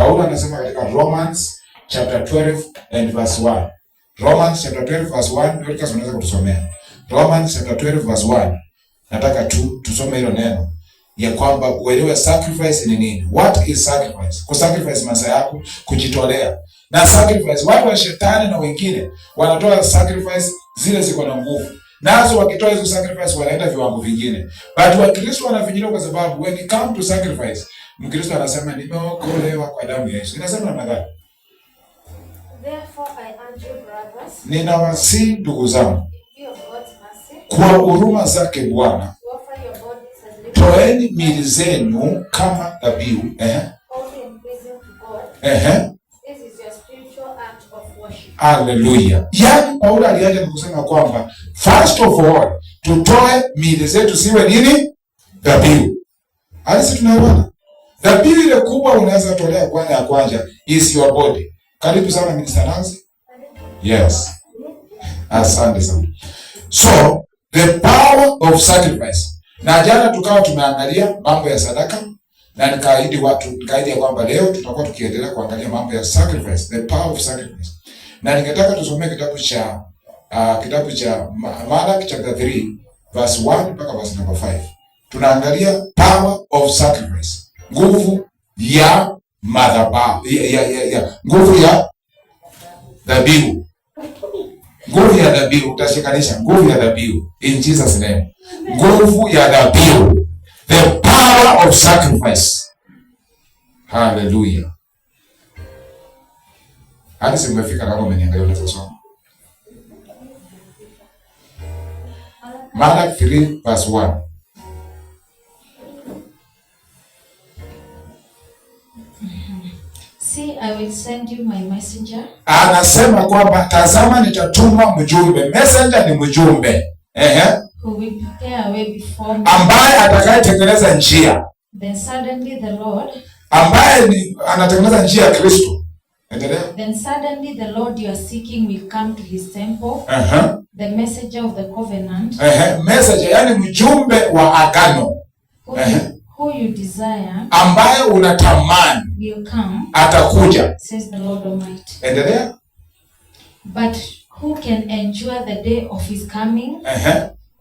Paulo anasema katika Romans chapter 12 and verse 1. Romans chapter 12 verse 1, Dorcas unaweza kutusomea. Romans chapter 12 verse 1. Nataka tusome hilo neno ya kwamba uelewe sacrifice ni nini. What is sacrifice? Kusacrifice maisha yako, kujitolea. Na sacrifice, watu wa shetani na wengine wanatoa sacrifice zile ziko na nguvu. Nazo wakitoa hizo sacrifice wanaenda viwango vingine. But Wakristo wanafinyiliwa kwa sababu when it come to sacrifice, Mkristo anasema nimeokolewa kwa damu ya Yesu. Inasema namna gani? Therefore I urge you brothers, ninawasihi ndugu zangu, kwa huruma zake Bwana, toeni miili zenu kama dhabihu, haleluya. Yaani Paulo alianza kusema kwamba first of all tutoe miili zetu siwe nini? Dhabihu. Halisi tunaona dhabihu ile kubwa unaweza tolea kwanza ya kwanza is your body. Karibu sana Minister Nancy. Yes. Asante sana. So, the power of sacrifice. Na jana tukawa tumeangalia mambo ya sadaka na nikaahidi ya kwamba leo tutakuwa tukiendelea kuangalia mambo ya sacrifice, the power of sacrifice. Na ningetaka tusomee kitabu cha Malaki chapter 3 verse 1 mpaka verse number 5. Tunaangalia power of sacrifice. Nguvu ya madhabahu, nguvu ya dhabihu. Nguvu ya dhabihu, utashikanisha nguvu ya dhabihu in Jesus name. Nguvu ya dhabihu, the power of sacrifice. Hallelujah. Hadi simefika kama umeniangalia unaweza soma. Malaki 3 verse 1. See, I will send you my messenger. Anasema kwamba tazama nitatuma mjumbe. Messenger ni mjumbe. Who will prepare a way before me. Ambaye atakayetengeneza njia. Then suddenly the Lord. Ambaye ni anatengeneza njia ya Kristo. Endelea. Then suddenly the Lord you are seeking will come to his temple. The messenger of the covenant. Messenger, yani mjumbe wa agano. Who you desire, ambaye unatamani, will come, atakuja, says the Lord Almighty. Endelea. But who can endure the day of his coming?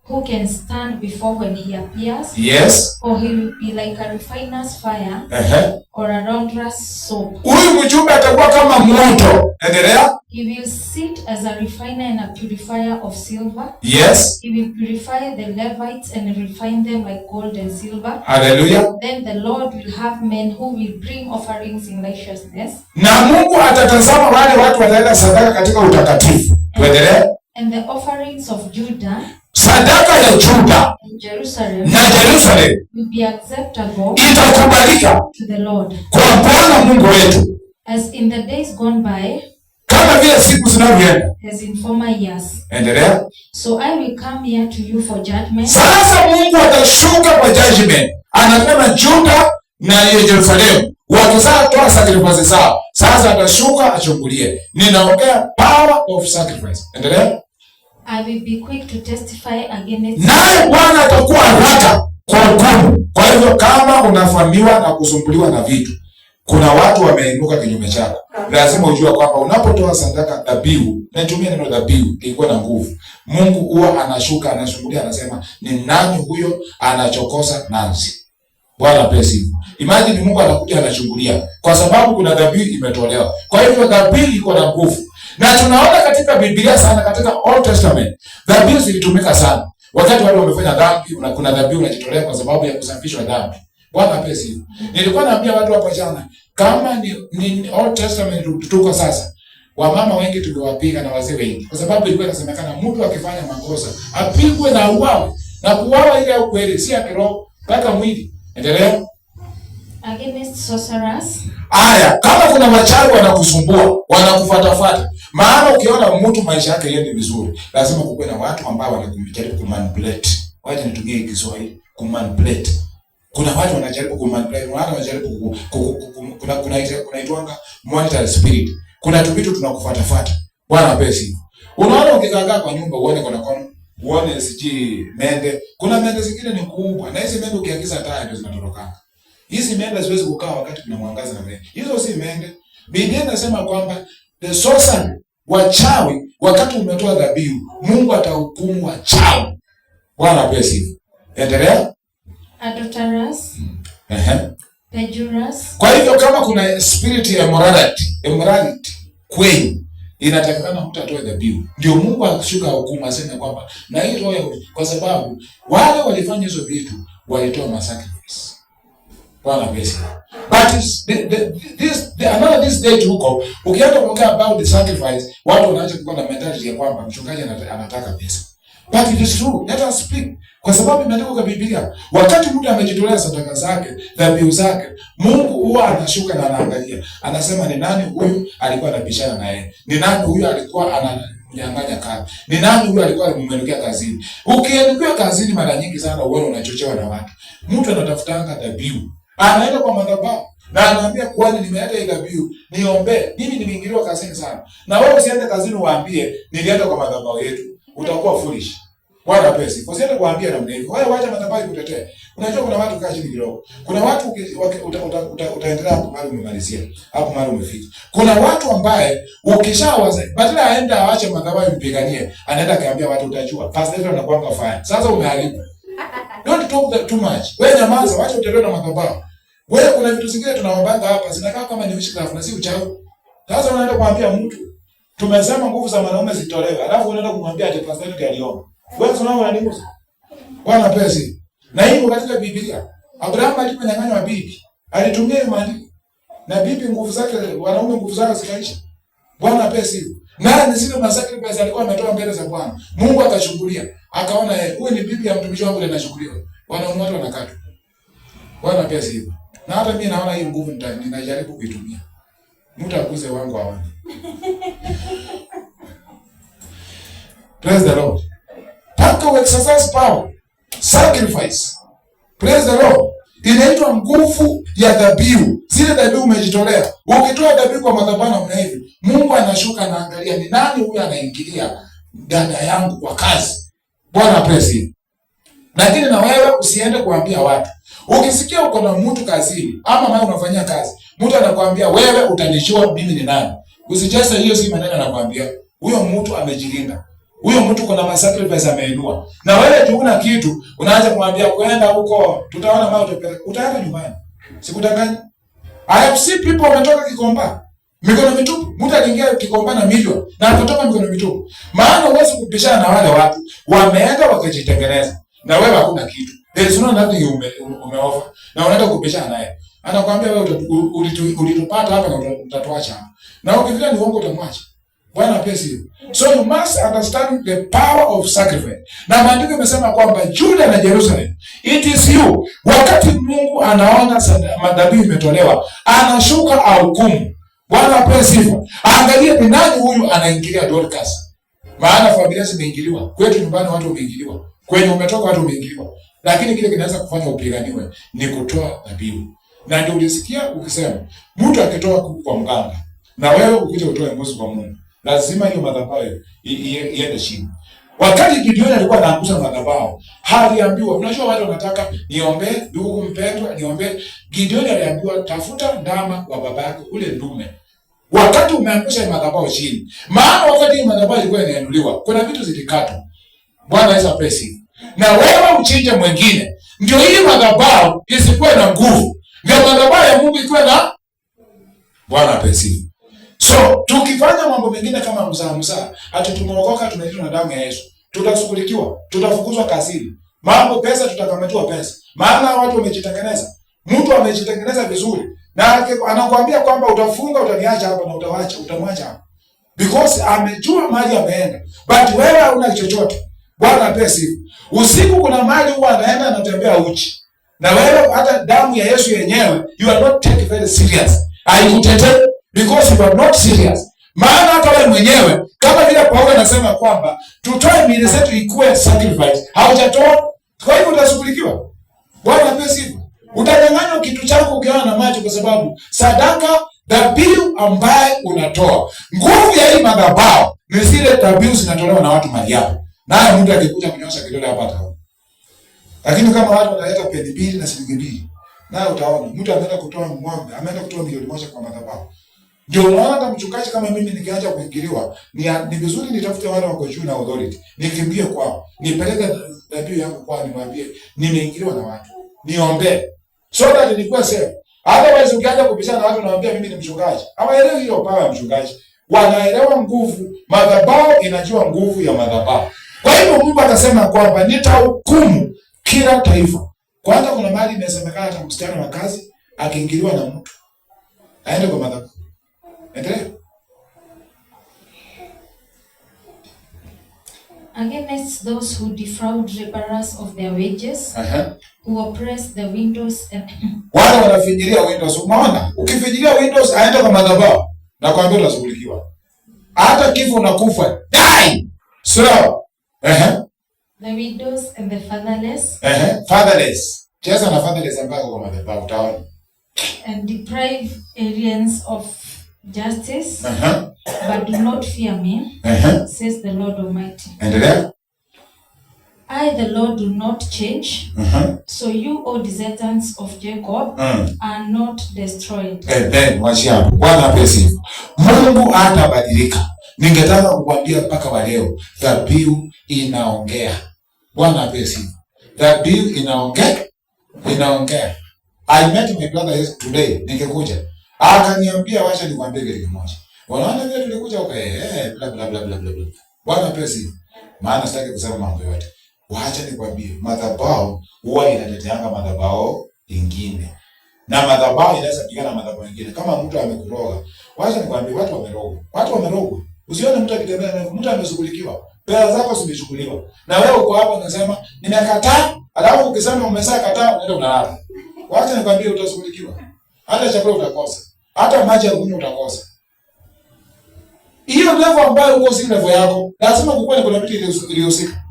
Who can stand before when he appears? Yes. Or he will be like a refiner's fire, or a launderer's soap. Huyu mjumbe atakuwa kama moto. Endelea. He will sit as a refiner and a purifier of silver. Yes. He will purify the Levites and refine them like gold and silver. Hallelujah. Then the Lord will have men who will bring offerings in righteousness. Na Mungu atatazama wale watu wataenda sadaka katika utakatifu. Tuendelee. And the offerings of Judah, sadaka ya Juda na Jerusalem will be acceptable, itakubalika to the Lord, kwa Bwana Mungu wetu, as in the days gone by, kama vile siku zinavyoenda, as in former years. Endelea. So I will come here to you for judgment. Sasa Mungu atashuka kwa judgment. Anasema Juda na Jerusalem wakizaa toa sacrifice zao. Sasa atashuka achungulie. Ninaongea power of sacrifice. Endelea. I will be quick to testify against. Naye Bwana atakuwa haraka kwa hukumu. Kwa hivyo kama unafamiwa na kusumbuliwa na vitu, kuna watu wameinuka kinyume chako, lazima ujue kwamba unapotoa sadaka dhabihu, na nitumie neno dhabihu ilikuwa na nguvu. Mungu huwa anashuka, anashungulia, anasema ni nani huyo anachokosa Nancy. Bwana pesi. Imagine Mungu anakuja anachungulia kwa sababu kuna dhabihu imetolewa. Kwa hivyo dhabihu iko na nguvu. Na tunaona katika Biblia sana, katika Old Testament dhabihu zilitumika sana. Wakati watu wamefanya dhambi, kuna dhabihu unajitolea kwa sababu ya kusafishwa dhambi. Bwana pesi. Nilikuwa naambia watu hapo jana, kama ni Old Testament tuko sasa, wamama wengi tuliwapiga na wazee wengi, kwa sababu ilikuwa inasemekana mtu akifanya makosa apigwe na uawe, na kuuawa ile ukweli si ya kiroho mpaka mwili. Endelea. Against sorcerers. Aya, kama kuna wachawi wanakusumbua, wanakufuatafuata. Maana ukiona mtu maisha yake yende vizuri, lazima kuwe na watu ambao wanajaribu kumanipulate. Wacha nitumie Kiswahili, kumanipulate. Kuna watu wanajaribu kumanipulate, wanajaribu kunaitwanga monetary spirit. Kuna vitu tunakufuatafuata. Bwana pesi. Unaona ukikaa kwa nyumba uone kuna kono, uone siji mende. Kuna mende zingine ni kubwa, na hizo mende ukiagiza taya ndio zinatoroka. Hizi mende siwezi kukaa wakati kuna mwangaza na mende. Hizo si mende. Biblia inasema kwamba the sorcery, wachawi, wakati umetoa dhabihu, Mungu atahukumu wachawi. Bwana apesi. Endelea. Adulterers. Perjurers. Kwa hivyo kama kuna spirit ya immorality kweli, inatakikana mtu atoe dhabihu. Ndio Mungu akishuka hukumu aseme kwamba na hii roho, kwa sababu wale walifanya hizo vitu walitoa sacrifice. Bwana bless. But this day huko ukianza kuongea about the sacrifice, watu wanaanza kuwa na mentality ya kwamba mchungaji anataka pesa. But it is true. Let us speak. Kwa sababu imeandikwa kwa Biblia, wakati mtu amejitolea sadaka zake, dhabihu zake, Mungu huwa anashuka na anaangalia. Anasema ni nani huyu alikuwa anabishana na yeye? Ni nani huyu alikuwa ananyang'anya kazi? Ni nani huyu alikuwa anamwelekea kazini? Ukielekea kazini mara nyingi sana uone unachochewa na watu. Mtu anatafutanga dhabihu. Anaenda kwa madhabahu na anaambia kwani nimeenda ile dhabihu, niombe. Mimi nimeingiliwa kazini sana. Na wewe usiende kazini uambie nilienda kwa madhabahu yetu. Utakuwa foolish. Bwana pesi. Kwa sababu kuambia na mnene. Wewe wacha madhabahu kutetea. Unajua kuna watu kaa chini kidogo. Kuna watu utaendelea hapo mahali umemalizia. Hapo mahali umefika. Kuna watu ambaye ukishawaza badala aenda aache madhabahu mpiganie, anaenda kaambia watu utajua. Pastor anakuanga fine. Sasa umeharibu. Don't talk too much. Wewe nyamaza, wacha utembee na madhabahu. Wewe kuna vitu zingine tunaombanga hapa zinakaa kama ni witchcraft na si uchawi. Sasa unaenda kuambia mtu tumesema nguvu za wanaume zitolewe. Alafu unaenda kumwambia ati pastor ndiye aliomba. Wewe unaona nini? Bwana pesi. Na hii katika Biblia. Abraham aliponyang'anywa bibi, alitumia imani. Na bibi nguvu zake, wanaume nguvu zake zikaisha. Bwana pesi. Na ni zile sacrifice alikuwa ametoa mbele za Bwana. Mungu akachungulia. Akaona huyu ni bibi ya mtumishi wangu anashukuriwa. Wanaume watu wanakata. Bwana pesi. Na hata mimi naona hii nguvu ninajaribu kuitumia. Mtu akuze wangu aone. Praise the Lord. Paka exercise power. Sacrifice. Praise the Lord. Inaitwa nguvu ya dhabihu. Zile dhabihu umejitolea. Ukitoa dhabihu kwa madhabahu na hivi, Mungu anashuka na angalia ni nani huyu anaingilia dada yangu kwa kazi. Bwana praise. Lakini na wewe usiende kuambia watu. Ukisikia uko na mtu kazini ama mimi unafanyia kazi, mtu anakuambia wewe utanijua mimi ni nani. Usijaze hiyo si maneno anakuambia. Huyo mtu amejilinda. Huyo mtu kuna sacrifice ameinua. Na wewe tu una kitu, unaanza kumwambia kwenda huko, tutaona mao utaenda nyumbani. Sikudanganyi. I have seen people wametoka Kikomba. Mikono mitupu. Mtu aliingia Kikomba na milioni na akatoka mikono mitupu. Maana huwezi kupishana na wale watu. Wameenda wakajitengeneza. Na wewe hakuna kitu. There is nothing umeoffer. Na unaenda kupishana naye. Anakuambia wewe ulitupata hapa na utatuacha. Na ukifika ni uongo utamwacha. Bwana pesi. So you must understand the power of sacrifice. Na maandiko yamesema kwamba Juda na Jerusalem, it is you. Wakati Mungu anaona madhabihu imetolewa, anashuka ahukumu. Bwana pesi. Angalia ni nani huyu anaingilia Dorcas. Maana familia zimeingiliwa. Kwetu nyumbani watu wameingiliwa. Kwenye umetoka watu wameingiliwa. Lakini kile kinaweza kufanya upiganiwe ni kutoa dhabihu. Na ndio ulisikia ukisema mtu akitoa kwa mganga na wewe ukija utoe mbuzi kwa Mungu, lazima hiyo madhabahu iende chini. Wakati Gideon alikuwa anaangusha madhabahu, aliambiwa, unajua watu wanataka niombe ndugu mpendwa, niombe. Gideon aliambiwa tafuta ndama wa babako ule ndume. Wakati umeangusha madhabahu chini, maana wakati madhabahu ilikuwa inainuliwa, kuna vitu zilikatwa. Bwana Yesu apesi. Na wewe uchinje mwingine, ndio hii madhabahu isikuwe na nguvu. Ndio madhabahu ya Mungu ikuwe na Bwana apesi. So, tukifanya mambo mengine kama mzaa, ati tumeokoka tumeitwa na damu ya Yesu, tutashughulikiwa, tutafukuzwa kazini. Mambo pesa tutakamatiwa pesa. Maana watu wamejitengeneza. Mtu amejitengeneza vizuri. Na anakuambia kwamba utafunga, utaniacha hapa na utamwacha hapa. Because amejua mali ameenda. But wewe hauna chochote. Bwana pesa. Usiku kuna mali huwa anaenda anatembea uchi. Na wewe hata damu ya Yesu yenyewe you are not taking very serious. Haikutetei. Because you are not serious. Maana hata wewe mwenyewe kama vile Paulo anasema kwamba tutoe miili zetu ikuwe sacrifice. Haujatoa. Kwa hivyo utashughulikiwa. Bwana pesa hivyo. Utanyang'anywa kitu chako ukiona na macho kwa sababu sadaka dhabihu ambaye unatoa. Nguvu ya hii madhabahu ni zile dhabihu zinatolewa na watu mali yao. Naye mtu akikuja kunyosha kidole hapa ataona. Lakini kama watu wanaleta peni mbili na shilingi mbili, Na utaona mtu ameenda kutoa ng'ombe, ameenda kutoa milioni moja kwa madhabahu. Ndio unaona hata mchungaji kama mimi nikiacha kuingiliwa, ni vizuri nitafute wale wako juu na authority. Nikimbie kwao, nipeleke dhabihu yangu kwao, nimwambie nimeingiliwa na watu. Niombe. So that nikuwa safe. Otherwise ukianza kupishana na watu naambia mimi ni mchungaji. Hawaelewi hiyo power ya mchungaji. Wanaelewa nguvu, madhabahu inajua nguvu ya madhabahu. Kwa hiyo Mungu akasema kwamba nitahukumu kila taifa. Kwanza kuna mahali imesemekana hata msichana wa kazi akiingiliwa na mtu aende kwa madhabahu. Endelea. Against those who defraud laborers of their wages, who oppress the widows and wale wanafinyilia widows. Umeona? Ukifinyilia widows aende kwa madhabahu na kwambia utashughulikiwa. Hata kifo unakufa. Die. So, the widows and the fatherless. Fatherless. Cheza na fatherless ambao kwa madhabahu utaona. And deprive aliens of justice, but do not fear me, says the Lord Almighty. Endelea. I, the Lord, do not change. So you, O descendants of Jacob, are not destroyed. Amen. Washiapo. Bwana pesi. Mungu hatabadilika. Ningetaka kukwambia mpaka wa leo, dhabihu inaongea. Bwana pesi. Dhabihu inaongea. Inaongea. I met my brother yesterday, nikikuja. Akaniambia wacha nikwambie kitu kimoja. Unaona vile tulikuja bla bla bla bla bla. Bwana pesi. Maana sitaki kusema mambo yote. Wacha nikwambie, madhabahu huwa inateteanga madhabahu ingine. Na madhabahu inaweza pigana na madhabahu ingine. Kama mtu amekuroga, wacha nikwambie watu wamerogwa. Watu wamerogwa. Usione mtu akitembea, mtu ameshughulikiwa. Pesa zako zimechukuliwa. Na wewe uko hapo unasema, "Nimekataa." Alafu ukisema umeshakataa, unaenda unalala. Wacha nikwambie utashughulikiwa. Hata chakula utakosa. Hata maji ya kunywa utakosa. Hiyo level ambayo uko si level yako, lazima kukuwe kuna vitu ilihusika.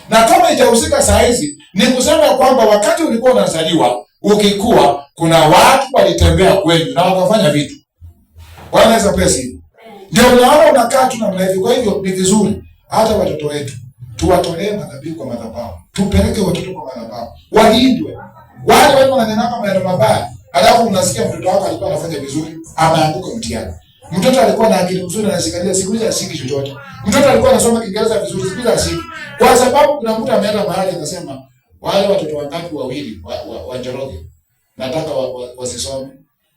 Na kama haijahusika saa hizi, ni kusema kwamba wakati ulikuwa unazaliwa, ukikua, kuna watu walitembea kwenu na wakafanya vitu. Wanaweza pesa. Ndio unaona unakaa tu namna hivi. Kwa hivyo ni vizuri hata watoto wetu tuwatolee madhabihu kwa madhabahu. Tupeleke watoto kwa madhabahu. Walindwe. Wale watu wananena maneno mabaya. Alafu unasikia mtoto wako alikuwa anafanya vizuri, ameanguka mtihani. Mtoto alikuwa na akili nzuri na anashikalia siku hizi asiki chochote. Mtoto alikuwa anasoma Kiingereza vizuri, siku hizi asiki. Kwa sababu kuna mtu ameenda mahali akasema wale watoto wangapi wawili wa Njoroge nataka wasisome.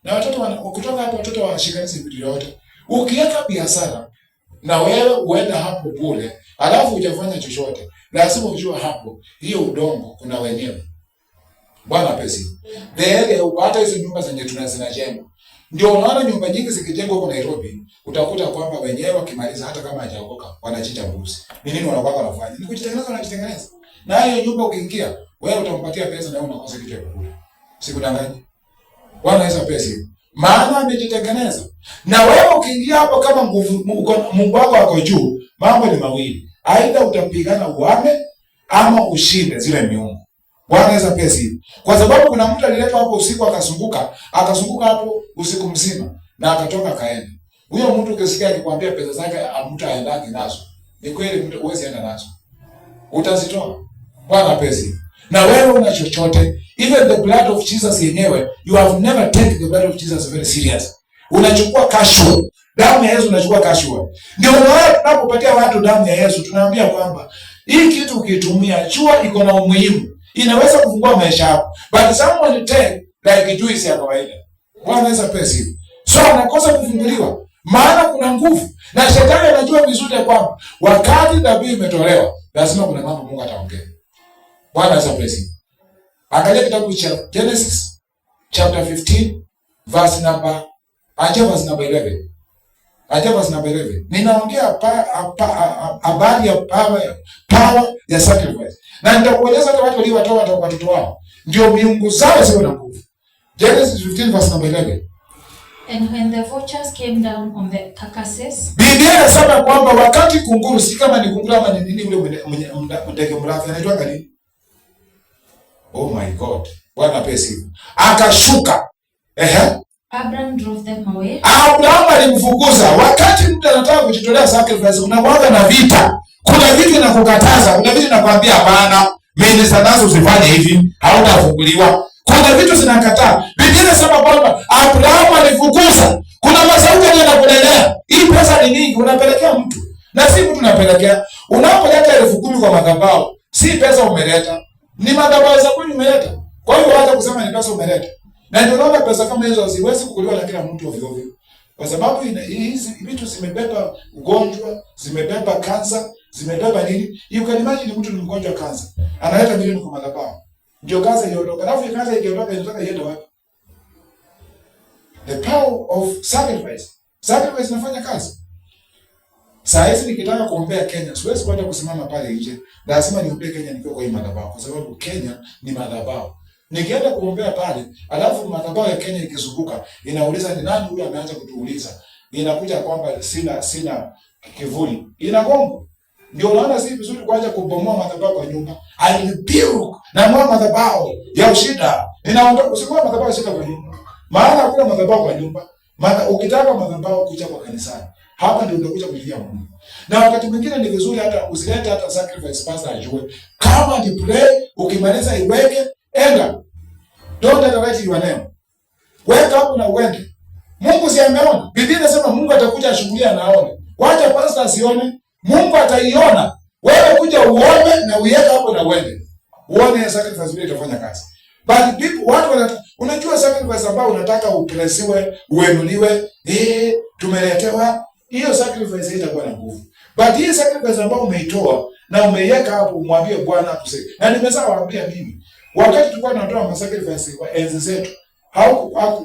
Na watoto kutoka hapo watoto wanashikalia vitu yote. Ukiweka biashara na wewe uenda hapo bure, alafu hujafanya chochote, lazima ujue hapo hiyo udongo kuna wenyewe. Bwana pesi. Hata hizo nyumba zenye tunazijenga. Ndio unaona nyumba nyingi zikijengwa huko Nairobi, utakuta kwamba wenyewe wakimaliza hata kama hajaokoka wanachinja mbuzi. Ni nini wanakuwa wanafanya? Ni kujitengeneza na kujitengeneza. Na hiyo nyumba ukiingia, wewe utampatia pesa na wewe unakosa kitu ya kukula. Sikudanganyi. Bwana Yesu pesa. Maana amejitengeneza. Na wewe ukiingia hapo kama Mungu wako ako juu, mambo ni mawili. Aidha utapigana uame ama ushinde zile miungu. Bwana Yesu pesa. Kwa sababu kuna mtu aliletwa hapo usiku akazunguka hapo usiku mzima na akatoka kaenda. Huyo mtu ukisikia akikwambia pesa zake mtu aendaki nazo. Ni kweli mtu huwezi enda nazo. Utazitoa. Bwana pesa. Na wewe una chochote, even the blood of Jesus yenyewe, you have never taken the blood of Jesus very serious. Unachukua casual. Damu ya Yesu unachukua casual. Ndio maana tunapopatia watu damu ya Yesu tunaambia kwamba hii kitu ukitumia chua iko na umuhimu. Inaweza kufungua maisha yako. But someone take like juice ya kawaida. Bwana Yesu pesa. So anakosa kufunguliwa. Maana kuna nguvu. Na shetani anajua vizuri kwamba wakati dhabihu imetolewa, lazima kuna mambo Mungu ataongea. Bwana Yesu pesa. Angalia kitabu cha Genesis chapter 15 verse number 11. Verse number 11. Ninaongea habari ya power ya sacrifice. Na nitakueleza hata watu waliowatoa watoto wao ndio miungu zao ziwe na nguvu. Genesis 15 verse number 11. And when the vultures came down on the carcasses, Biblia inasema kwamba wakati kunguru, si kama ni kunguru ama ni nini ule ndege mrefu anaitwa gani? Oh my God. Bwana pesa. Akashuka. Abraham drove them away. Abraham alimfukuza. Wakati mtu anataka kujitolea sacrifice, unakuwa na vita. Kuna vitu vinakukataza, kuna vitu vinakwambia hapana, mimi nazo usifanye hivi, hautafunguliwa. Kuna vitu zinakataa. Biblia inasema kwamba Abrahamu alifukuza. Kuna masauti yanakunenea. Hii pesa ni nyingi, unapelekea mtu. Na si mtu unapelekea. Unapoleta 10,000 kwa madhabahu, si pesa umeleta. Ni madhabahu za kweli umeleta. Kwa hiyo hata kusema ni pesa umeleta. Na ndio unaona pesa kama hizo haziwezi kukuliwa na kila mtu ovyo ovyo. Kwa sababu hizi vitu zimebeba ugonjwa, zimebeba kansa, zimebeba nini? You can imagine mtu ni mgonjwa kansa. Analeta milioni kwa madhabahu. Ndio kansa iondoka. Alafu kansa ikiondoka inataka iende wapi? The power of sacrifice. Sacrifice inafanya kazi. Saa hizi nikitaka kuombea Kenya, siwezi kwenda kusimama pale nje. Lazima niombee Kenya nikiwa kwa hii madhabahu kwa sababu Kenya ni madhabahu. Nikienda kuombea pale, alafu madhabahu ya Kenya ikizunguka, inauliza ni nani huyu ameanza kutuuliza. Inakuja kwamba sina kivuli. Inagongo. Ndio unaona si vizuri kuanza kubomoa madhabahu kwa nyumba. Alibiu na mwa madhabahu ya ushida. Ninaondoka usimwa madhabahu ya ushida kwa nyumba. Maana hakuna madhabahu kwa nyumba. Ukitaka madhabahu kuja kwa kanisani. Hapa ndio utakuja kulilia Mungu. Na wakati mwingine ni vizuri hata usilete hata sacrifice pastor ajue. Kama ni pray, ukimaliza iweke, enda. Don't write your name. Weka hapo na uende. Mungu si ameona. Biblia inasema Mungu atakuja ashughulia anaone. Wacha pastor asione, Mungu ataiona. Wewe kuja uone na uweke hapo na uende. Uone sacrifice vile itafanya kazi. But people watu unajua sacrifice ambao unataka upresiwe, uenuliwe, tumeletewa, hiyo sacrifice haitakuwa na nguvu. But hii sacrifice ambao umeitoa na umeiweka hapo umwambie Bwana akusaidie. Na nimesema waambia mimi, wakati tulikuwa tunatoa sacrifice kwa enzi zetu,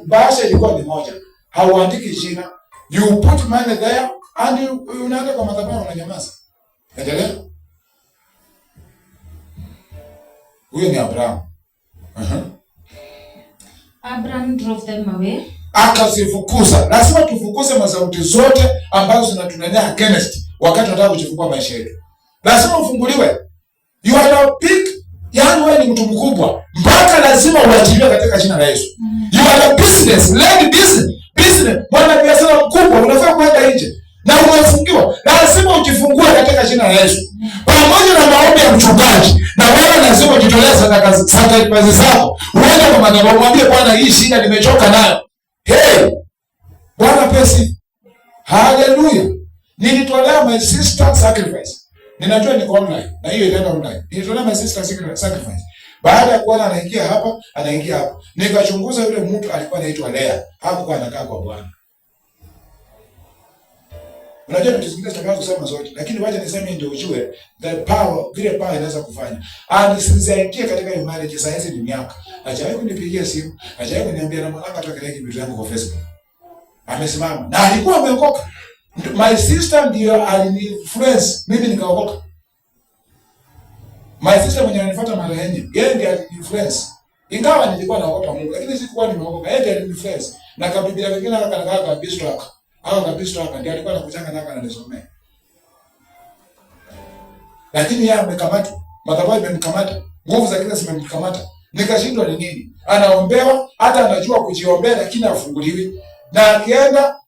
bahasha ilikuwa ni moja. Hauandiki jina. You put money there and unaenda kwa madhabahu unanyamaza. Endelea. Huyo ni Abraham. Abraham drove them away. Akazifukuza. Lazima tufukuze masauti zote ambazo zinatunenea against wakati tunataka kujifungua maisha yetu. Lazima ufunguliwe. You are a big, yaani wewe ni mtu mkubwa. Mpaka lazima uachiliwe katika jina la Yesu. You are a business, lady business. Mwana biashara mkubwa unafaa kwenda nje. Na umefungiwa. Lazima ujifungue katika jina la Yesu. Pamoja na maombi ya mchungaji, na wewe lazima ujitolee sadaka zako. Uende kwa madhabahu mwambie Bwana hii shida nimechoka nayo. Hey! Bwana pesi. Hallelujah. Nilitolea my sister sacrifice. Ninajua niko online na hiyo inaenda online. Nilitolea my sister sacrifice. Baada ya kuona anaingia hapa. Nikachunguza yule mtu alikuwa anaitwa Lea. Hakuwa anakaa kwa Bwana. Unajua vitu zingine tutakazo kusema zote, lakini wacha niseme ndio ujue the power, vile power inaweza kufanya. Sinzaingia katika hiyo marriage sasa hizi ni miaka. Hajawahi kunipigia simu, hajawahi kuniambia na mwanangu atoke na vitu yangu kwa Facebook. Amesimama. Na alikuwa ameokoka. My sister ndio alini-influence mimi nikaokoka. My sister mwenye ananifuata mara yenyewe, yeye ndiye alini-influence. Ingawa nilikuwa naogopa Mungu, lakini sikuwa nimeokoka. Yeye ndiye alini-influence. Na kabiblia wengine anakaa kabisa hapa. Hao kabisa hapa ndiye alikuwa anakuchanga naka na nisomea. Lakini yeye amekamata, madhabahu imemkamata, nguvu za kila zimemkamata. Nikashindwa ni nini? Anaombewa, hata anajua kujiombea lakini afunguliwi. Na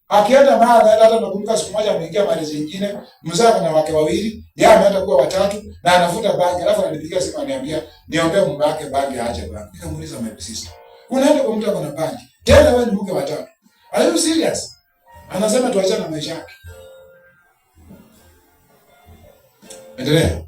akienda mahali hata nakumbuka siku moja ameingia mahali zingine, mzee na wake wawili, yeye ameenda kuwa watatu na anafuta bangi, alafu ananipigia simu ananiambia, "Niombee mume wake bangi aache bangi." Nikamuuliza my sister, "Unaenda kwa mtu akona bangi? Tena wewe ni mke wa tatu. Are you serious?" Anasema tuachane na maisha yake. Endelea.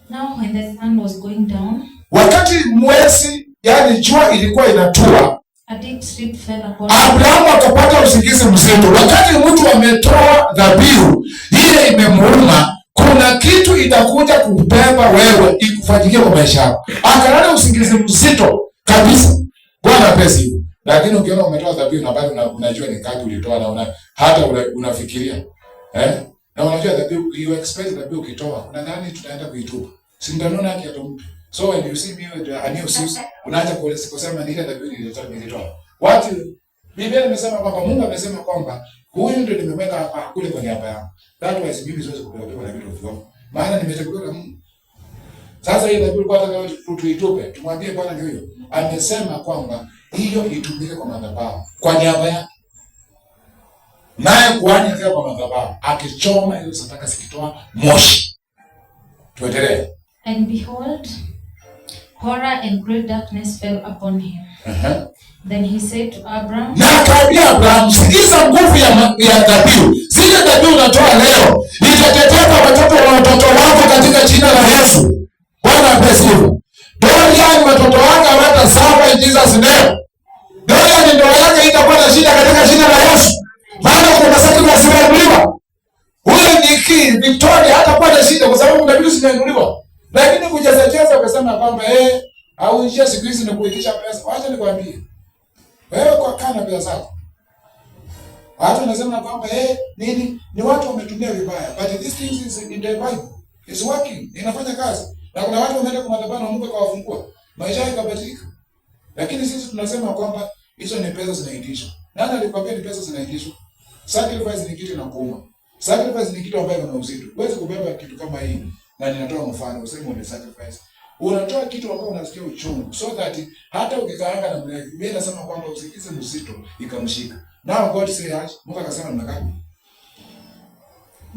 Now when the sun was going down, wakati mwezi yani jua ilikuwa inatua, a deep sleep fell upon Abrahamu akapata usingizi mzito. Wakati mtu ametoa dhabihu ile imemuuma, kuna kitu itakuja kubeba wewe ikufanyikie kwa maisha yako. Akalala usingizi mzito kabisa. Bwana pesi. Lakini ukiona umetoa dhabihu na bado unajua ni kati ulitoa na hata unafikiria. Na unajua dhabihu you expect dhabihu ukitoa. Unadhani tutaenda kuitupa. Si ndanona yake atompe. So when you see me with a new sis, unaacha kusema ni ile dhabihu nilitoa. What Biblia imesema kwamba Mungu amesema kwamba huyu ndio nimemweka hapa kule kwa niaba yangu. That was mimi siwezi kupewa na vitu vyote. Maana nimeteguliwa na Mungu. Sasa ile dhabihu kwa hata tuitupe. Tumwambie Bwana ndio huyo. Amesema kwamba hiyo itumike kwa madhabahu kwa niaba yake. Naye kuhani akaenda kwa madhabahu akichoma hiyo sadaka zikitoa moshi. Tuendelee. And behold, horror and great darkness fell upon him. Then he said to Abraham, na akaambia Abraham, sikiza nguvu ya dhabihu. Zile dhabihu unatoa leo itatetea watoto wako katika jina la Yesu. Bwana asifiwe. Dorian watoto wako hawatasafa in Jesus name. Dorian ndoa yake itakuwa na shida katika jina la Yesu. Maana kuna sacrifice zimeinuliwa. Huyo Niki Victoria hatakuwa na shida kwa sababu dhabihu zimeinuliwa. Lakini kujazacheza ukasema kwamba au njia siku hizi ni kuitisha pesa. Wacha nikwambie. Wewe kwa kana pesa zako. Watu wanasema kwamba ni watu wametumia vibaya. But this thing is in the Bible. It's working. Inafanya kazi. Na kuna watu wameenda kwa madhabahu na Mungu akawafungua. Maisha yao yakabadilika. Lakini sisi tunasema kwamba hizo ni pesa zinaitishwa. Nani alikwambia ni pesa zinaitishwa? Sacrifice ni kitu na kuuma. Sacrifice ni kitu ambacho kina uzito. Huwezi kubeba kitu kama hii. Na ninatoa mfano, useme ni sacrifice. Unatoa kitu ambacho unasikia uchungu so that hata ukikaanga na mlevi, Biblia inasema kwamba usikize mzito ikamshika. Now God say Mungu akasema mnakani.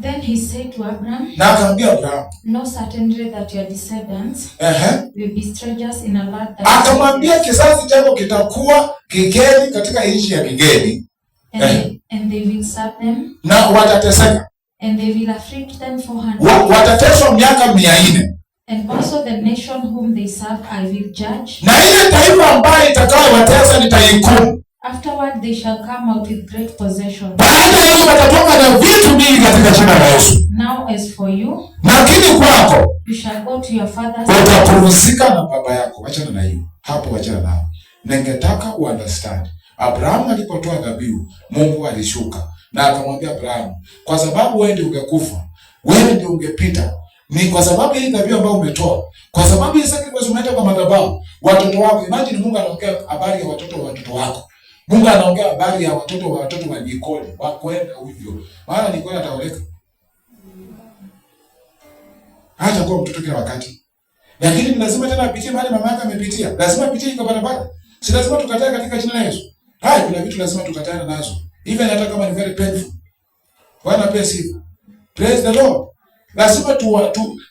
Then he said to Abraham, na akamwambia Abraham, know certainly that your descendants will be strangers in a land that akamwambia kizazi chako kitakuwa kigeni katika nchi ya kigeni, and they will serve them, na watateseka, and they will afflict them 400 watateswa miaka 400. And also the nation whom they serve I will judge, na ile taifa ambayo itakayowatesa nitaihukumu. Afterward they shall come out with great possession. Baada ya hiyo watatoka na vitu vingi katika jina la Yesu. Now as for you, lakini kwako, you shall go to your father's, utapumzika na baba yako. Achana na hiyo. Hapo achana nao. Ningetaka understand. Abraham alipotoa dhabihu, Mungu alishuka na akamwambia Abraham, kwa sababu wewe ndio ungekufa, wewe ndio ungepita. Ni kwa sababu hii dhabihu ambayo umetoa, kwa sababu hii sacrifice umeleta kwa madhabahu, watoto wako. Imagine Mungu anaongea habari ya watoto wako. Mungu anaongea habari ya watoto wa Nicole, wa kwenda hivyo. Maana Nicole ataoleka. Hata kwa mtoto kila wakati. Lakini lazima tena apitie mahali mama yake amepitia. Lazima apitie kwa barabara. Si lazima tukatae katika jina la Yesu. Kuna vitu lazima tukatae nazo. Even hata kama ni very painful. Bwana pesa. Praise the Lord. Lazima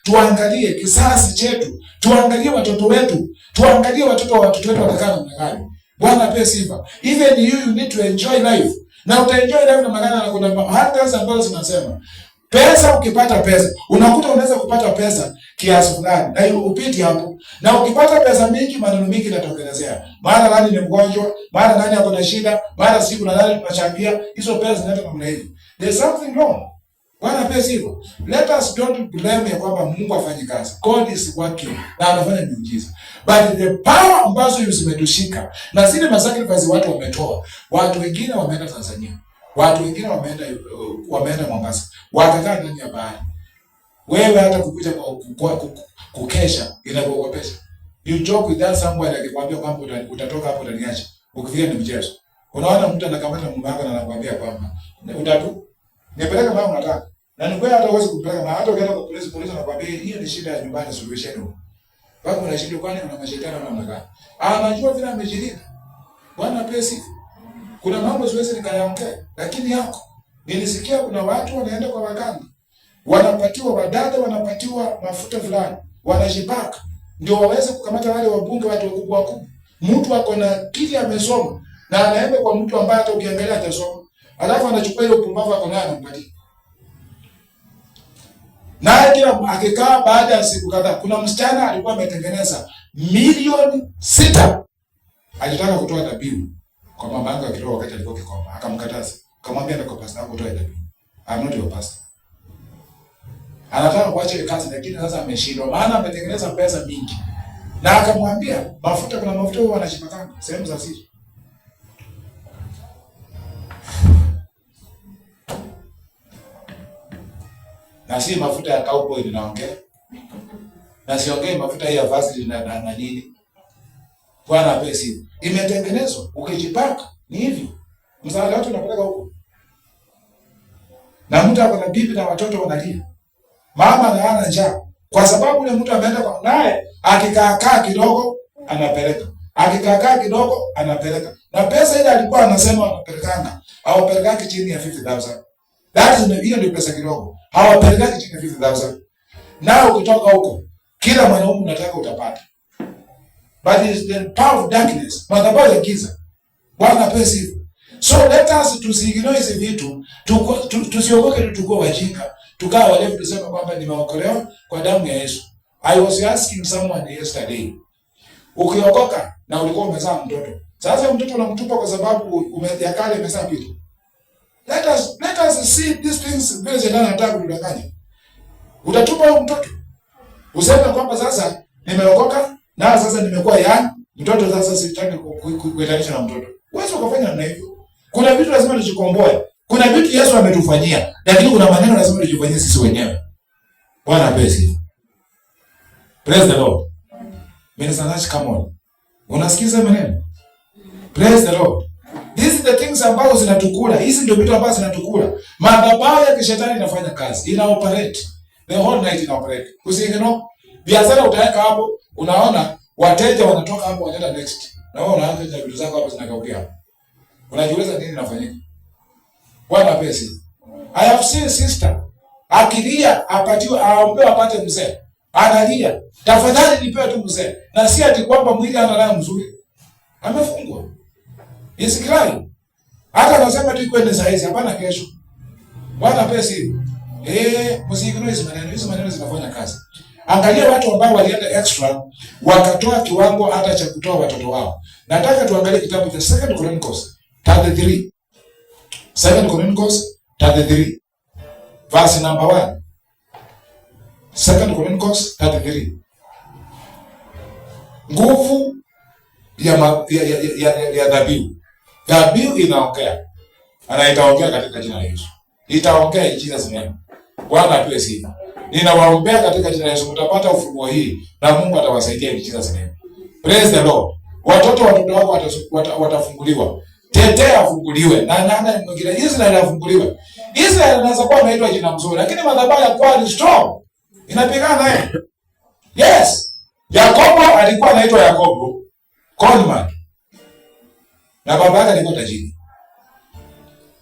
tuangalie kisasi chetu. Tuangalie watoto wetu. Tuangalie watoto wa watoto wetu watakaa namna gani. Bwana ape sifa. Even you need to enjoy life. Na utaenjoy life na magana na kuna hata ambazo zinasema pesa, ukipata pesa, unakuta unaweza kupata pesa kiasi fulani. Na hiyo upiti hapo. Na ukipata pesa mingi, maneno mingi yanatokelezea. Mara nani ni mgonjwa, mara nani ako na shida, mara siku na nani tunachangia, hizo pesa zinaenda namna hiyo. There's something wrong. Bwana ape sifa. Let us don't blame ya kwamba Mungu afanyi kazi. God is working. Na anafanya miujiza. But the power ambazo zimetushika na zile masacrifice watu wametoa. Watu wengine wameenda Tanzania. Watu wengine wameenda Mombasa. Wakakaa ndani ya bahari. Wewe hata kukuja kukesha inakuogopesha. You joke with that somewhere akikwambia kwamba utatoka hapo utaniacha. Ukifikia ni mchezo. Unaona mtu anakamata mume wako na anakuambia kwamba utatu nipeleke mahali unataka. Na ni kweli hata uweze kupeleka mahali, hata ukienda kwa polisi anakuambia hiyo ni shida ya nyumbani, solution. Bado unashindwa, kwani kuna mashetani na mambo gani? Anajua vile amejilinda. Bwana pesa. Kuna mambo siwezi nikayaongea, lakini yako. Nilisikia kuna watu wanaenda kwa waganga. Wanapatiwa wadada, wanapatiwa mafuta fulani. Wanajipaka ndio waweze kukamata wale wabunge, watu wakubwa wakubwa. Mtu ako na kile amesoma na anaenda kwa mtu ambaye hata ukiangalia atasoma. Alafu anachukua ile upumbavu ako nayo anampatia. Na kila akikaa baada ya siku kadhaa, kuna msichana alikuwa ametengeneza milioni 6. Alitaka kutoa dhabihu kwa mama yake akiroa wakati alikuwa kikoma. Akamkataza. Akamwambia ndio pastor wako toa dhabihu. I'm not your pastor. Anataka kuacha ile kazi, lakini sasa ameshindwa maana ametengeneza pesa mingi. Na akamwambia mafuta, kuna mafuta huwa wanashimaka sehemu za siri. Na si mafuta ya cowboy ninaongea. Na siongee mafuta ya Vaseline na nini. Bwana pesa imetengenezwa ukijipaka ni hivyo. Msaada watu unapeleka huko. Na mtu akona bibi na watoto wanalia. Mama anaana njaa. Kwa sababu yule mtu ameenda kwa naye akikaa kidogo anapeleka. Akikaa kidogo anapeleka. Na pesa ile alikuwa anasema anapelekanga. Hawapelekaki chini ya 50,000. That is hiyo ndio pesa kidogo. Hawapelekaki chini ya 50,000. Na ukitoka huko kila mwanaume unataka utapata. but is the power of darkness. Madhabahu ya giza. Bwana pesi. So let us tusiignore hizi vitu, tusiogoke tukue wajinga, tukaa walevu tuseme kwamba nimeokolewa kwa damu ya Yesu. I was asking someone yesterday, ukiokoka na ulikuwa umezaa mtoto, sasa mtoto unamtupa kwa sababu ya kale imezaa vitu. Let us see these things vile Shetani anataka kudanganya. Utatupa huyo mtoto. Useme kwamba sasa nimeokoka na sasa nimekuwa yani mtoto, sasa sitaki kuitanisha na mtoto. Wewe ukafanya namna hivyo. Kuna vitu lazima tujikomboe. Kuna vitu Yesu ametufanyia, lakini kuna maneno lazima tujifanyie sisi wenyewe. Bwana pesi. Praise the Lord. Minister Nash, come on. Unasikiza maneno? Praise the Lord. These are the things ambazo zinatukula. Hizi ndio vitu ambazo zinatukula. Madhabahu ya kishetani inafanya kazi. Ina operate. The whole night ina operate. Usiingeno. Biashara utaweka hapo, unaona wateja wanatoka hapo wanaenda next. Na wewe unaanza vitu zako hapo zinakaukia hapo. Unajiuliza nini inafanyika? Bwana pesi. I have seen sister akilia apatiwe aombe apate mzee. Analia. Tafadhali nipewe tu mzee. Na si ati kwamba mwili analala mzuri. Amefungwa. Isikrai. Hata anasema tu kwende saa hizi, hapana kesho. Bwana pesi. Msiignore hizo maneno zinafanya kazi. Angalia watu ambao walienda extra wakatoa kiwango hata cha kutoa watoto wao. Nataka tuangalie kitabu cha 2 Chronicles 33. 2 Chronicles 33. Verse number 1. 2 Chronicles 33. Nguvu ya dhabihu. Dhabihu inaongea. Ana itaongea katika jina la Yesu. Itaongea in Jesus name. Bwana apewe sifa. Ninawaombea katika jina la Yesu mtapata ufunuo hii na Mungu atawasaidia in Jesus name. Praise the Lord. Watoto wako watafunguliwa. Tetea afunguliwe. Na nani mwingine? Israeli afunguliwe. Israeli anaweza kuwa anaitwa jina mzuri, lakini madhabahu ya kwao ni strong. Inapigana naye. Yes. Yakobo alikuwa anaitwa Yakobo Conman. Na baba yake alikuwa tajiri.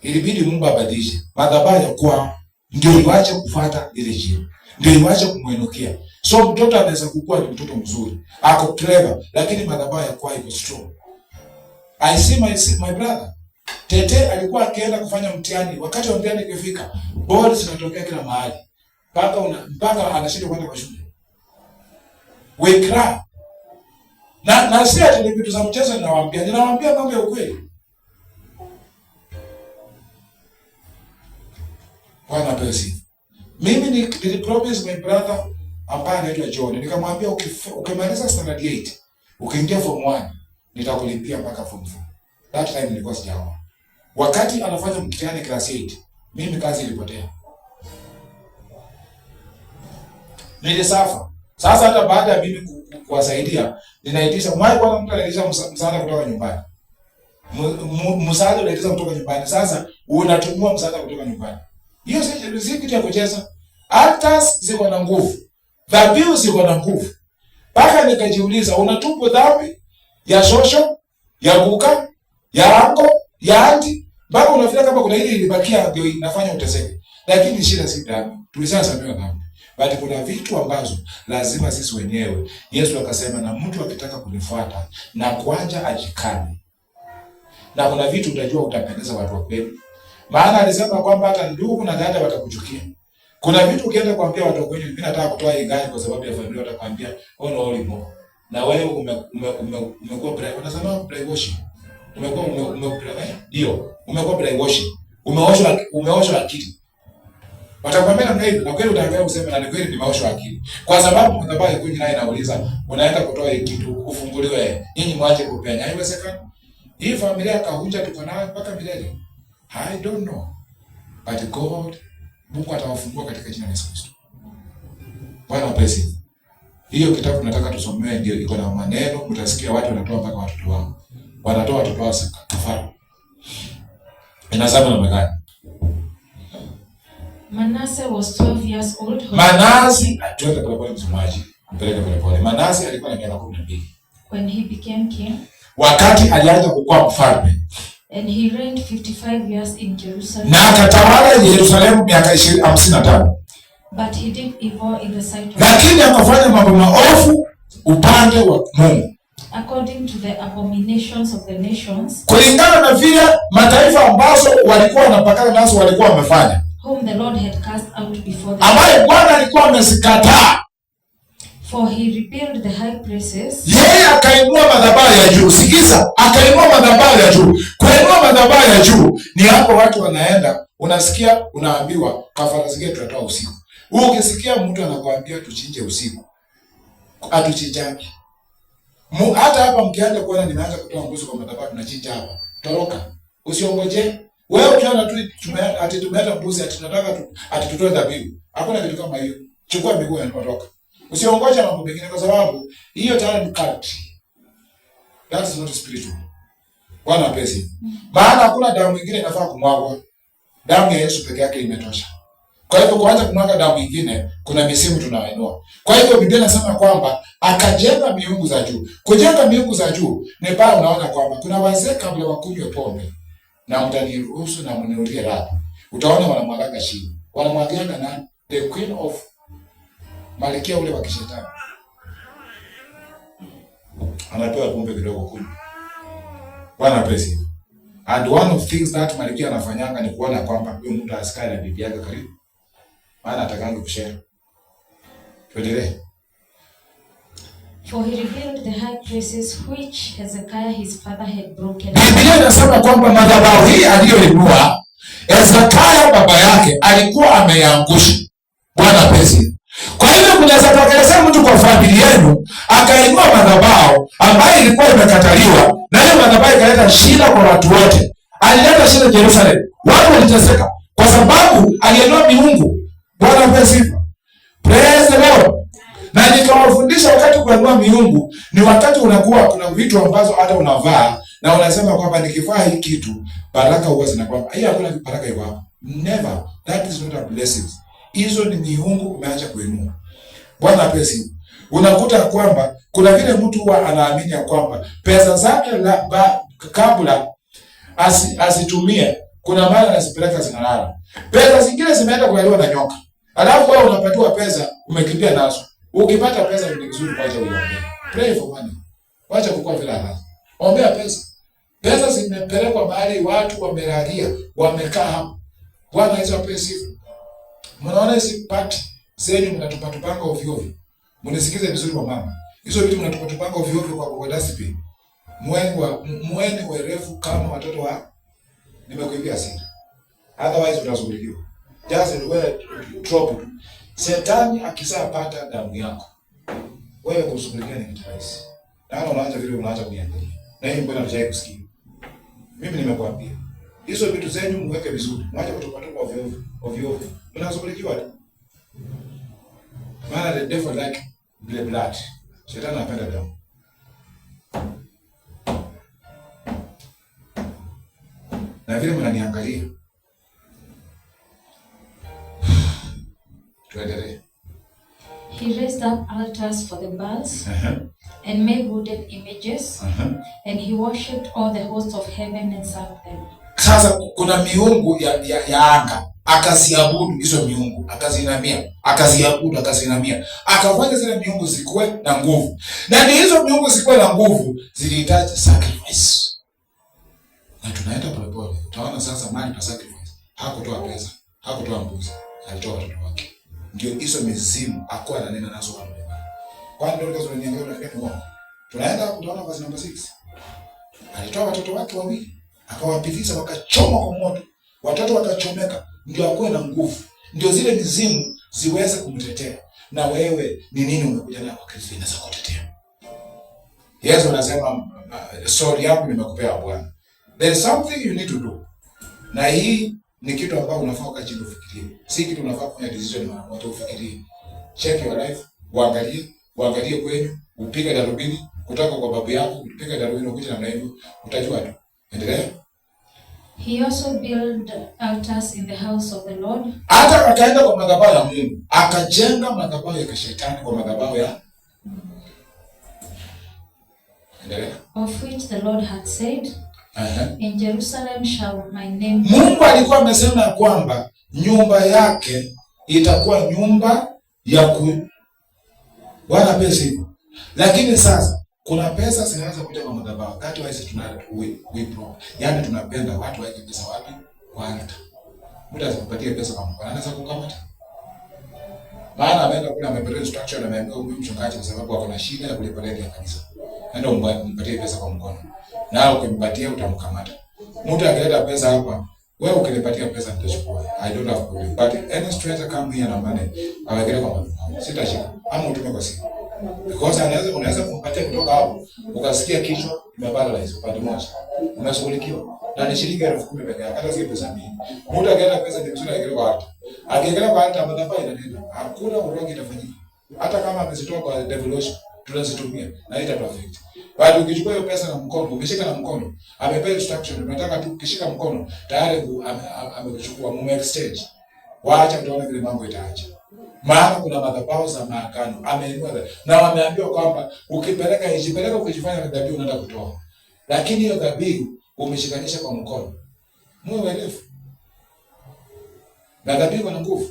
Ilibidi Mungu abadilishe. Madhabahu ya kwao ndio iwache kufuata ile njia. Ndio iwache kumwenukia. So mtoto anaweza kukua ni mtoto mzuri. Ako clever, lakini madhabahu ya kwao iko strong. I see my brother. Tete alikuwa akienda kufanya mtihani. Wakati wa mtihani ukifika, bodi zinatokea kila mahali. Mpaka anashindwa kwenda kwa shule. We cry. Na si ati vitu za mchezo ninawaambia mambo ya ukweli. Bwana pesi. Mimi nilipromise my brother ambaye anaitwa John. Nikamwambia ukimaliza standard 8, ukiingia form 1, nitakulipia mpaka form 4. That time nilikuwa sijaoa. Wakati anafanya mtihani class 8, mimi kazi ilipotea. Nilisafa. Sasa hata baada ya mimi kuwasaidia, ninaitisha kwa mtu anaitisha msaada kutoka nyumbani. Msaada unaitisha kutoka nyumbani. Sasa unatumia msaada kutoka nyumbani. Hiyo si kitu ya kucheza. Altars ziko na nguvu. Dhabihu ziko na nguvu. Paka nikajiuliza, unatupu dhambi ya shosho, ya buka, ya ango, ya anti, mpaka unafikiria kama kuna ile ilibakia ndio inafanya uteseke. Lakini shida si dhambi. Tulishasamehewa dhambi. But kuna vitu ambazo lazima sisi wenyewe. Yesu akasema na mtu akitaka kunifuata na kuanja ajikane. Na kuna vitu utajua utapendeza watu wa kweli. Maana alisema kwamba hata ndugu na dada watakuchukia. Kuna vitu ukienda kuambia watu wa kweli, mimi nataka kutoa hii gari kwa sababu ya familia, watakwambia ono olimo. Na wewe umekuwa unasema brainwashing. Umekuwa brainwashing. Umeoshwa akili. Watakwambia namna hiyo, na kweli utaangalia useme na kweli nimeoshwa akili. Kwa sababu madhabahu ya kweli naye anauliza, unaenda kutoa hii kitu ufunguliwe, nyinyi mwache kupenya. Haiwezekani. Hii familia kahunja tuko nayo mpaka milele. I don't know. But God, Mungu atawafungua katika jina la Yesu Kristo. Bwana pesi. Hiyo kitabu nataka tusomee ndio iko na maneno, mtasikia watu wanatoa mpaka watoto wao. Wanatoa watoto wao kafara. Inasema na magani. Manase was 12 years old. Manase, atuende pole msomaji. Mpeleke pole. Manase alikuwa na miaka 12. When he became king. Wakati alianza kuwa mfalme. And he reigned 55 years in Jerusalem. Na akatawala Yerusalemu miaka 55. But he did evil in the sight of God. Lakini akafanya mambo maovu upande wa Mungu. according to the abominations of the nations, kulingana na vile mataifa ambazo walikuwa wanapakana nazo walikuwa wamefanya, whom the Lord had cast out before them, ambaye Bwana alikuwa amezikataa. For he rebuilt the high places. Yeye akainua madhabahu ya juu. Sikiza, akainua madhabahu ya juu. Kuinua madhabahu ya juu ni hapo watu wanaenda, unasikia unaambiwa kafara zingine tutatoa usiku. Ukisikia mtu anakuambia tuchinje usiku, atuchinjaje? Hata hapa mkianza kuona nimeanza kutoa mbuzi kwa madhabahu tunachinja hapa. Toroka. Usiongoje. Wewe ukiona tu tumeenda mbuzi tunataka tutoe dhabihu. Hakuna kitu kama hiyo. Chukua miguu na toroka. Usiongoje mambo mengine kwa sababu hiyo tayari ni cult. That is not spiritual. Bwana pesi. Maana hakuna damu nyingine inafaa kumwagwa. Damu ya Yesu pekee yake imetosha. Kwa hivyo kuanza kumwaga damu nyingine kuna misimu tunaoinua. Kwa hivyo Biblia inasema kwamba akajenga miungu za juu. Kujenga miungu za juu ni pale unaona kwamba kuna wazee kabla wakunywe pombe na mtaniruhusu na mniulie radhi. Utaona wanamwaga chini. Wanamwaga na the queen of Malkia ule wa kishetani. Anapewa pombe kidogo kunywa. Bwana pesi. And one of things that Malkia anafanyanga ni kuona kwamba huyo mtu asikae na bibi yake karibu. Maana atakangi kushare. Tuendelee. For he rebuilt the high places which Hezekiah his father had broken. Biblia inasema kwamba madhabahu hii aliyoinua Hezekiah baba yake alikuwa ameangusha. Bwana pesi. Kwa hivyo kunaweza tokelezea mtu kwa familia yenu akainua madhabahu ambayo ilikuwa imekataliwa, na hiyo madhabahu ikaleta shida kwa watu wote. Alileta shida Yerusalemu. Watu waliteseka kwa sababu aliinua miungu. Bwana pesi. Praise the Lord. Na nikawafundisha wakati kuinua miungu ni wakati unakuwa kuna vitu ambazo hata unavaa na unasema kwamba nikivaa hii kitu baraka huwa zinakuwa. Hiyo hakuna baraka iko hapo. Never. That is not a blessing. Hizo ni miungu umeacha kuinua. Bwana pesi. Unakuta kwamba kuna vile mtu huwa anaamini ya kwamba pesa zake kabla asitumie kuna mara anazipeleka zinalala. Pesa zingine zimeenda kuliwa na nyoka. Alafu wewe unapatiwa pesa umekimbia nazo. Ukipata pesa ni vizuri kwanza uombe. Pray for money. Wacha kukua vile haraka. Ombea pesa. Pesa zimepelekwa mahali watu wamelalia, wamekaa hapo. Bwana hizo pesa hivi. Mnaona hizi party zenu mnatupatupanga ovyo ovyo. Mnisikize vizuri kwa mama. Hizo vitu mnatupatupanga ovyo ovyo kwa dasipi. Mweni werefu kama watoto wa nimekuibia siri. Otherwise utazunguliwa. Just wewe drop. Shetani akisapata damu yako, wewe kusubiria ni kitu rahisi. Na unaanza vile unaanza kuiangalia. Na hii mbona hujai kusikia? Mimi nimekuambia. Hizo vitu zenu muweke vizuri. Mwache kutopatoka ovyo ovyo. Unazunguliwa tu. Maana the devil like blood. Shetani anapenda damu. Na vile mnaniangalia. He raised up altars for the Baals and made wooden images and he worshipped all the hosts of heaven and served them. Sasa kuna miungu ya anga, akaziabudu hizo miungu, akazinamia, akaziabudu, akazinamia. Akafanya zile miungu zikuwe na nguvu. Na ni hizo miungu zikuwe na nguvu zilihitaji sacrifice. Na tunaenda polepole. Utaona sasa mali na sacrifice. Hakutoa pesa, hakutoa mbuzi, alitoa watoto wake. Ndio hizo mizimu akuwa ananena nazo kwa mbele. Kwa ndio kazo niangalia na kile wao. Tunaenda kutoona verse number 6. Alitoa watoto wake wawili, akawapitiza wakachoma kwa moto. Watoto wakachomeka, ndio akuwe na nguvu. Ndio zile mizimu ziweze kumtetea. Na wewe ni nini umekuja nayo kwa Kristo inaweza kutetea? Yesu anasema sorry yangu nimekupea Bwana. There is something you need to do. Na hii ni kitu ambacho unafaa ukachini ufikirie. Si kitu unafaa kufanya decision mara moja ufikirie. Check your life, uangalie kwenyu, upige darubini kutoka kwa babu yako, upige darubini ukuje namna hiyo, utajua tu. Endelea. He also built altars in the house of the Lord. Hata akaenda kwa madhabahu ya Mungu, akajenga madhabahu ya kishetani kwa madhabahu ya Endelea. Of which the Lord had said, in Jerusalem shall my name be. Mungu alikuwa amesema kwamba nyumba yake itakuwa nyumba ya Bwana pesi. Lakini sasa Kuna pesa zinaweza kuja kwa madhabahu. That why we pro. Yaani tunapenda watu waeke pesa wapi? Kwa altar. Mtu asipatie pesa kwa mkono. Anaweza kukamata. Maana ameenda kule amepewa instruction na ameambiwa huyu mchungaji kwa sababu ako na shida ya kulipa rent ya kanisa. Ndio umpatie pesa kwa mkono. Na ukimpatia utamkamata. Mtu akileta pesa hapa, wewe ukinipatia pesa nitachukua. I don't have to. But any stranger come here na money, awekele kwa mkono. Sitashika. Ama utume kwa simu. Because unaweza kumpatia kutoka hapo, ukasikia kichwa imeparalyze upande mmoja. Unashughulikiwa. Na ni shilingi 10,000 pekee yake. Hata si pesa mingi. Mtu akileta pesa ni mzuri akile kwa hata. Akiangalia kwa hata madhabahu inaenda. Hakuna urongo itafanyika. Hata kama amezitoa kwa devolution, tunazitumia na ita perfect. Bali ukichukua hiyo pesa na mkono, umeshika na mkono, amepewa instruction, unataka tu ukishika mkono, tayari amekuchukua mume exchange. Waacha tuone vile mambo itaacha. Maana kuna madhabahu za maagano, ameinua na wameambiwa kwamba ukipeleka ukijifanya na dhabihu unaenda kutoa. Lakini hiyo dhabihu umeshikanisha kwa mkono. Muwe waelefu. Na dhabihu ina nguvu.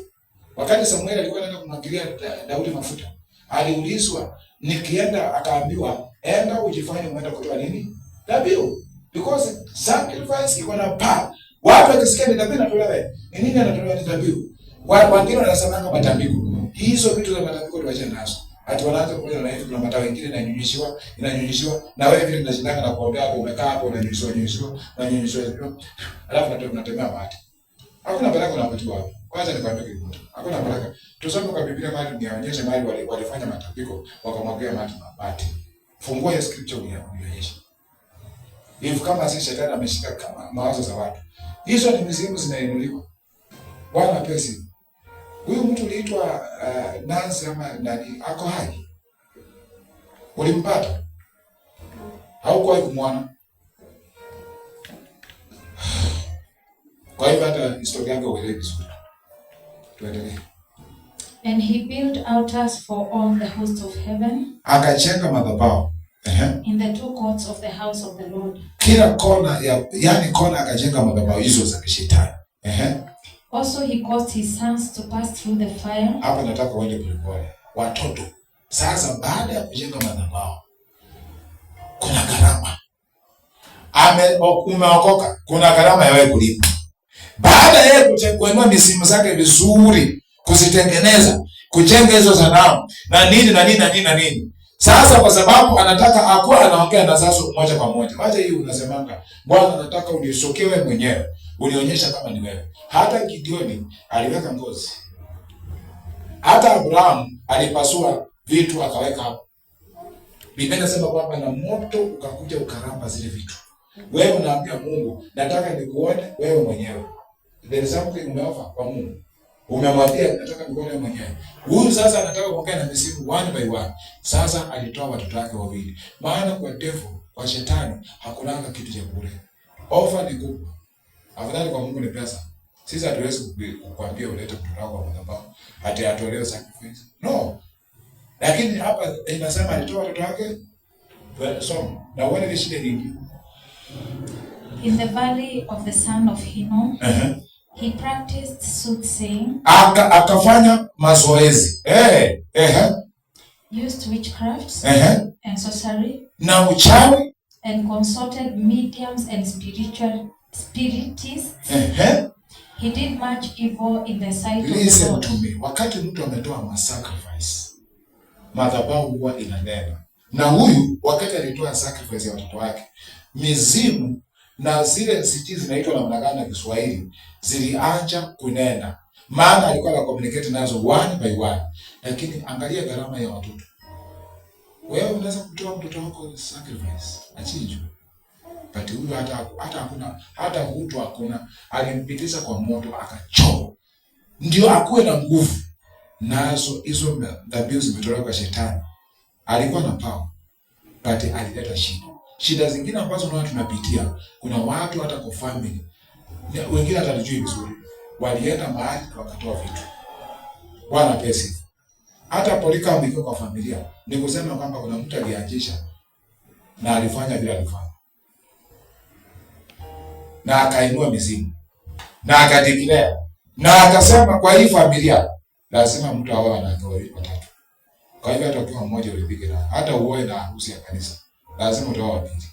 Wakati Samuel alikuwa anaenda kumwagilia Daudi mafuta, aliulizwa, nikienda akaambiwa, enda ujifanye umeenda kutoa nini? Dhabihu. Because sacrifice iko na power. Watu wakisikia ni dhabihu inatolewa. Ni nini anatolewa ni dhabihu? Wengine wanasema kama matambiko. Hizo vitu za matambiko tuache nazo. Ati wanaanza kuja na hizo kuna matawa mengine inanyunyishiwa na wewe vile unashindana na kuombea hapo umekaa hapo unanyunyishiwa. Alafu unatemea mate. Hakuna baraka unapatiwa hapo. Kwanza nikwambie kitu. Hakuna baraka. Tusome kwa Biblia mahali nionyeshe mahali walifanya matambiko wakamwagia mate. Fungua hiyo scripture unionyeshe. Hivi kama si shetani ameshika kama mawazo za watu. Hizo ni mizimu zinainuliwa. Bwana pesi. Huyu mtu aliitwa Nancy ama nani ako hai. Ulimpata? Haukuwahi kumwona? Kwa hivyo hata historia yake uelewe vizuri. Tuendelee. And he built altars for all the hosts of heaven. Akajenga madhabahu. In the two courts of the house of the Lord. Kila kona yani kona akajenga madhabahu hizo za kishetani. Also he caused his sons to pass through the fire. Hapa nataka uende polepole. Watoto. Sasa baada ya kujenga madhabahu kuna gharama. Umeokoka, kuna gharama ya wewe kulipa. Baada ya kuinua misimu zake vizuri, kuzitengeneza, kujenga hizo sanamu na nini. Sasa kwa sababu anataka akuwa anaongea na sasa moja kwa moja. Wacha hii unasemanga, Bwana nataka unisokewe mwenyewe. Unionyesha kama ni wewe. Hata Gideoni aliweka ngozi. Hata Abraham alipasua vitu akaweka hapo. Biblia inasema kwamba na moto ukakuja ukaramba zile vitu. Wewe unaambia Mungu, nataka nikuone wewe mwenyewe. There is something umeofa kwa Mungu. Umemwambia nataka nikuone wewe mwenyewe. Huyu sasa anataka kuongea na misimu one by one. Sasa alitoa watoto wake wawili. Maana kwa devil, kwa shetani hakunanga kitu cha bure. Ofa ni kubwa. Afadhali kwa Mungu ni pesa. Sisi hatuwezi kukuambia ulete mtoto wako kwa madhabahu ati atolewe sacrifice. No. Lakini hapa inasema alitoa watoto wake. So, na uone ni shida nyingi. In the valley of the son of Hinnom, he practiced soothsaying. Akafanya mazoezi. Used witchcrafts and sorcery. Na uchawi. And consulted mediums and spiritists. He did much evil in the sight of the Lord. Listen to me. Wakati mtu ametoa masacrifice, madhabahu huwa inanena. Na huyu wakati alitoa sacrifice ya watoto wake, mizimu na zile siti zinaitwa namna gani ya Kiswahili zilianza kunena. Maana alikuwa na communicate nazo one by one. Lakini angalia gharama ya watoto. Wewe unaweza kutoa mtoto wako sacrifice, achinjwe. But huyu hata hutu hakuna, alimpitisha kwa moto akachoma. Ndio akuwe na nguvu. Nazo hizo dhabihu zimetolewa kwa shetani. Alikuwa na power, but alileta shida. Shida zingine ambazo watu tunapitia, kuna watu hata kwa family, wengine hata hawajui vizuri, walienda mahali wakatoa vitu. Bwana pesa. Hata Polycarp iko kwa familia, ni kusema kwamba kuna mtu alianzisha na alifanya bila alifanya. Na akainua mizimu. Na akadeclare. Na akasema kwa hii familia lazima mtu awe na wanawake watatu. Kwa hivyo hata ukiwa mmoja ulipige na hata uoe na harusi ya kanisa. lazima utaoa wa pili.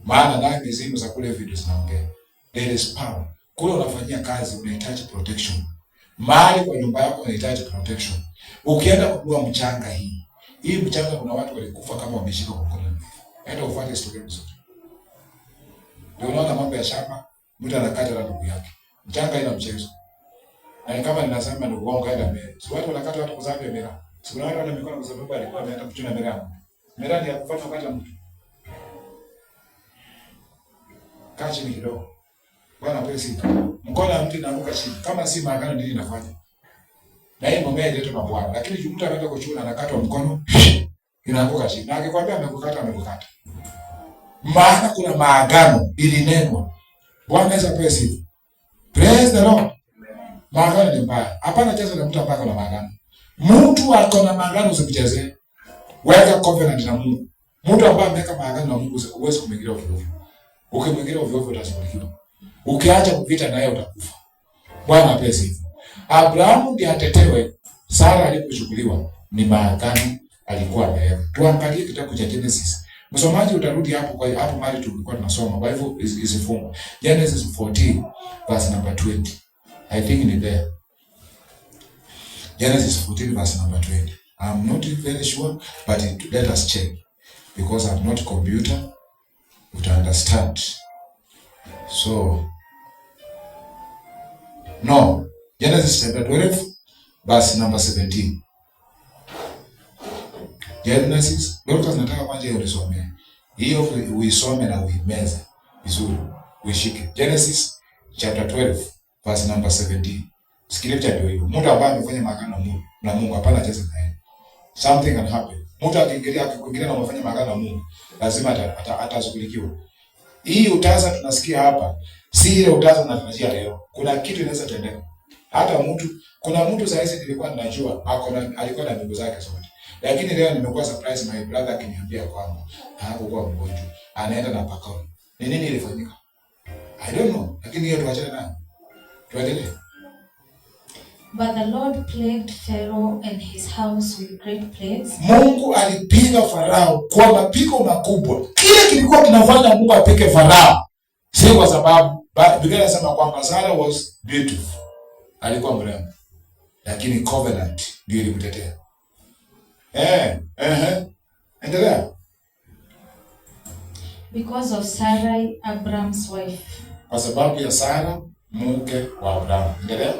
Maana ndani mizimu za kule video zinaongea. There is power. Kule unafanyia kazi unahitaji protection. Mahali kwa nyumba yako unahitaji protection. Ukienda kununua mchanga hii mchanga kuna watu walikufa kama wameshika kwa mkono. Enda ufuate historia nzuri. Ndio unaona mambo ya shamba, mtu anakata na ndugu yake. Mchanga ina mchezo. Na kama ninasema ni uongo enda mbele. Si watu wanakata watu kwa sababu ya mira. Si watu wana mikono kwa sababu alikuwa ameenda kuchuna mira. Mira ni ya kufuata kata mtu. Kaa chini kidogo. Bwana pesi. Mkono wa mtu inaanguka chini. Kama si maagano nini inafanya? Na hii ngombe inaitwa mabwana. Lakini mtu anaenda kuchuna anakatwa mkono inaanguka chini. Na akikwambia amekukata amekukata. Maana kuna maagano ilinenwa. Bwana anaweza pesi. Praise the Lord. Maagano ni mbaya. Hapana cheza na mtu ambaye ana maagano. Mtu ako na maagano usimchezee. Weka covenant na Mungu. Mtu ambaye ameweka maagano na Mungu huwezi kumwingilia ovyo ovyo. Ukimwingilia ovyo ovyo utashughulikiwa. Ukiacha kupita naye utakufa. Bwana apesi. Abrahamu ndiye atetewe. Sara alipochukuliwa ni maagano alikuwa ameweka. Tuangalie kitabu cha Genesis. Msomaji utarudi hapo kwa hapo mahali tulikuwa tunasoma. Kwa hivyo isifungwe. Genesis 14 verse number 20. I think ni there. Genesis 14 verse number 20. I'm not very sure, but let us check. Because I'm not computer, to understand. So, no. Genesis chapter 12 verse number 17. Genesis, Dorcas nataka kwanza hiyo ulisomea. Hiyo uisome na uimeze vizuri. Uishike. Genesis chapter 12 verse number 17. Scripture ndio hiyo. Mtu ambaye amefanya maagano na Mungu hapana cheza naye. Something can happen. Mtu akiingilia na mfanya maagano na Mungu, lazima atashughulikiwa. Hii utaza tunasikia hapa, si ile utaza tunatarajia leo. Kuna kitu inaweza tendeka. Hata kuna mtu sasa nilikuwa ninajua alikuwa na miguu zake zote. Lakini leo nimekuwa surprise my brother akiniambia kwamba hakuwa mgonjwa. Anaenda na pakao. Ni nini ilifanyika? I don't know. Lakini hiyo tuachane nayo. Tuendelee. But the Lord plagued Pharaoh and his house with great plagues. Mungu alipiga Farao kwa mapigo makubwa. Kile kilikuwa kinafanya Mungu apige Farao si kwa sababu Biblia inasema kwamba Sarah was beautiful. Alikuwa mrembo. Lakini covenant ndio ilimtetea. Endelea. Because of Sarai, Abraham's wife. Kwa sababu ya Sarah, mke wa Abraham. Endelea.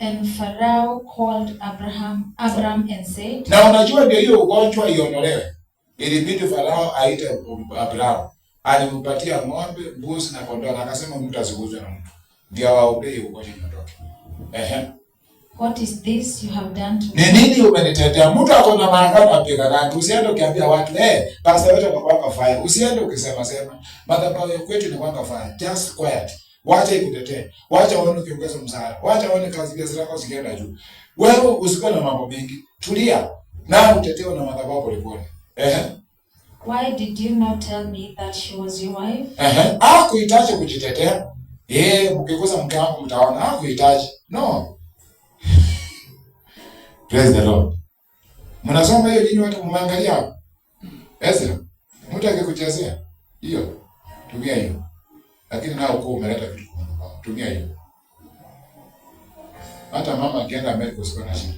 And Pharaoh called Abraham and said. Na unajua ndio hiyo ugonjwa iondolewe. Ilibidi Farao aite Abraham. Alimpatia ng'ombe, mbuzi na kondoo na akasema mtu asiguzwe na mtu. Ndio waombee ugonjwa uondoke. What is this you have done to me? Ni nini umenitetea? Mtu ako na maagano apiga rangi. Usiende ukiambia watu, pastor wetu anakuanga fire. Usiende ukisema madhabahu ya kwetu inakuanga fire. Just quiet. Wacha ikutetee. Wacha uone ukiongeza msara. Wacha uone kazi zako zikienda juu. Wewe usikuwe na mambo mengi. Tulia. Na utetewe na madhabahu polepole. Why did you not tell me that she was your wife? Hakuhitaji kujitetea. Mkikosa mke wangu mtaona. Hakuhitaji. No. Praise the Lord. Mnasoma hiyo dini watu mmeangalia hapo. Ezra, mtu akikuchezea hiyo, tumia hiyo. Lakini nao uko umeleta vitu kwa Mungu. Tumia hiyo. Hata mama akienda Amerika usikuwa na shida.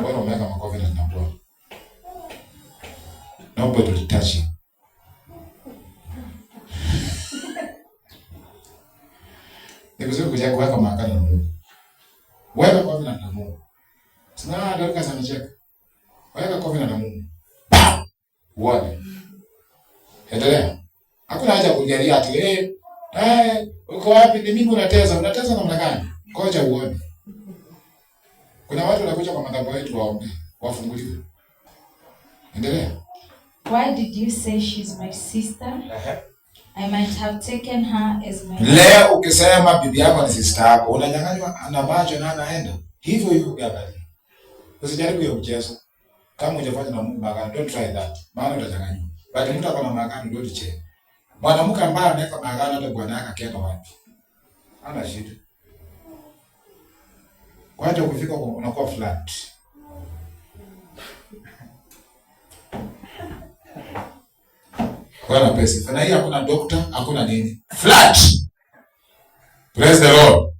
Bora umeweka makofi na Bwana. Nobody will touch you. Nikuzuri kuja kuweka maagano na Mungu. Weka covenant na Mungu. Sina ndio sana cheka. Weka covenant na Mungu. Uone. Endelea. Hakuna haja kujalia ati uko wapi ni mimi unateza namna gani? Ngoja uone. Kuna watu wanakuja kwa madhabahu yetu waombe, wafunguliwe. Endelea. Why did you say she's my sister? I might have taken her as my. Leo ukisema bibi yako ni sister yako, unanyang'anywa na macho na anaenda. Hivyo ukiangalia. Usijaribu hiyo mchezo. Kama hujafanya na Mungu magano, don't try that. Maana utanyang'anywa. Bali mtu akona magano ndio diche. Mwanamke ambaye ameweka magano hata bwana yake akienda wapi? Hana shida. Kwa hiyo ukifika unakuwa flat. Bwana pesa. Na hii hakuna doctor, hakuna nini. Flat. Praise the Lord.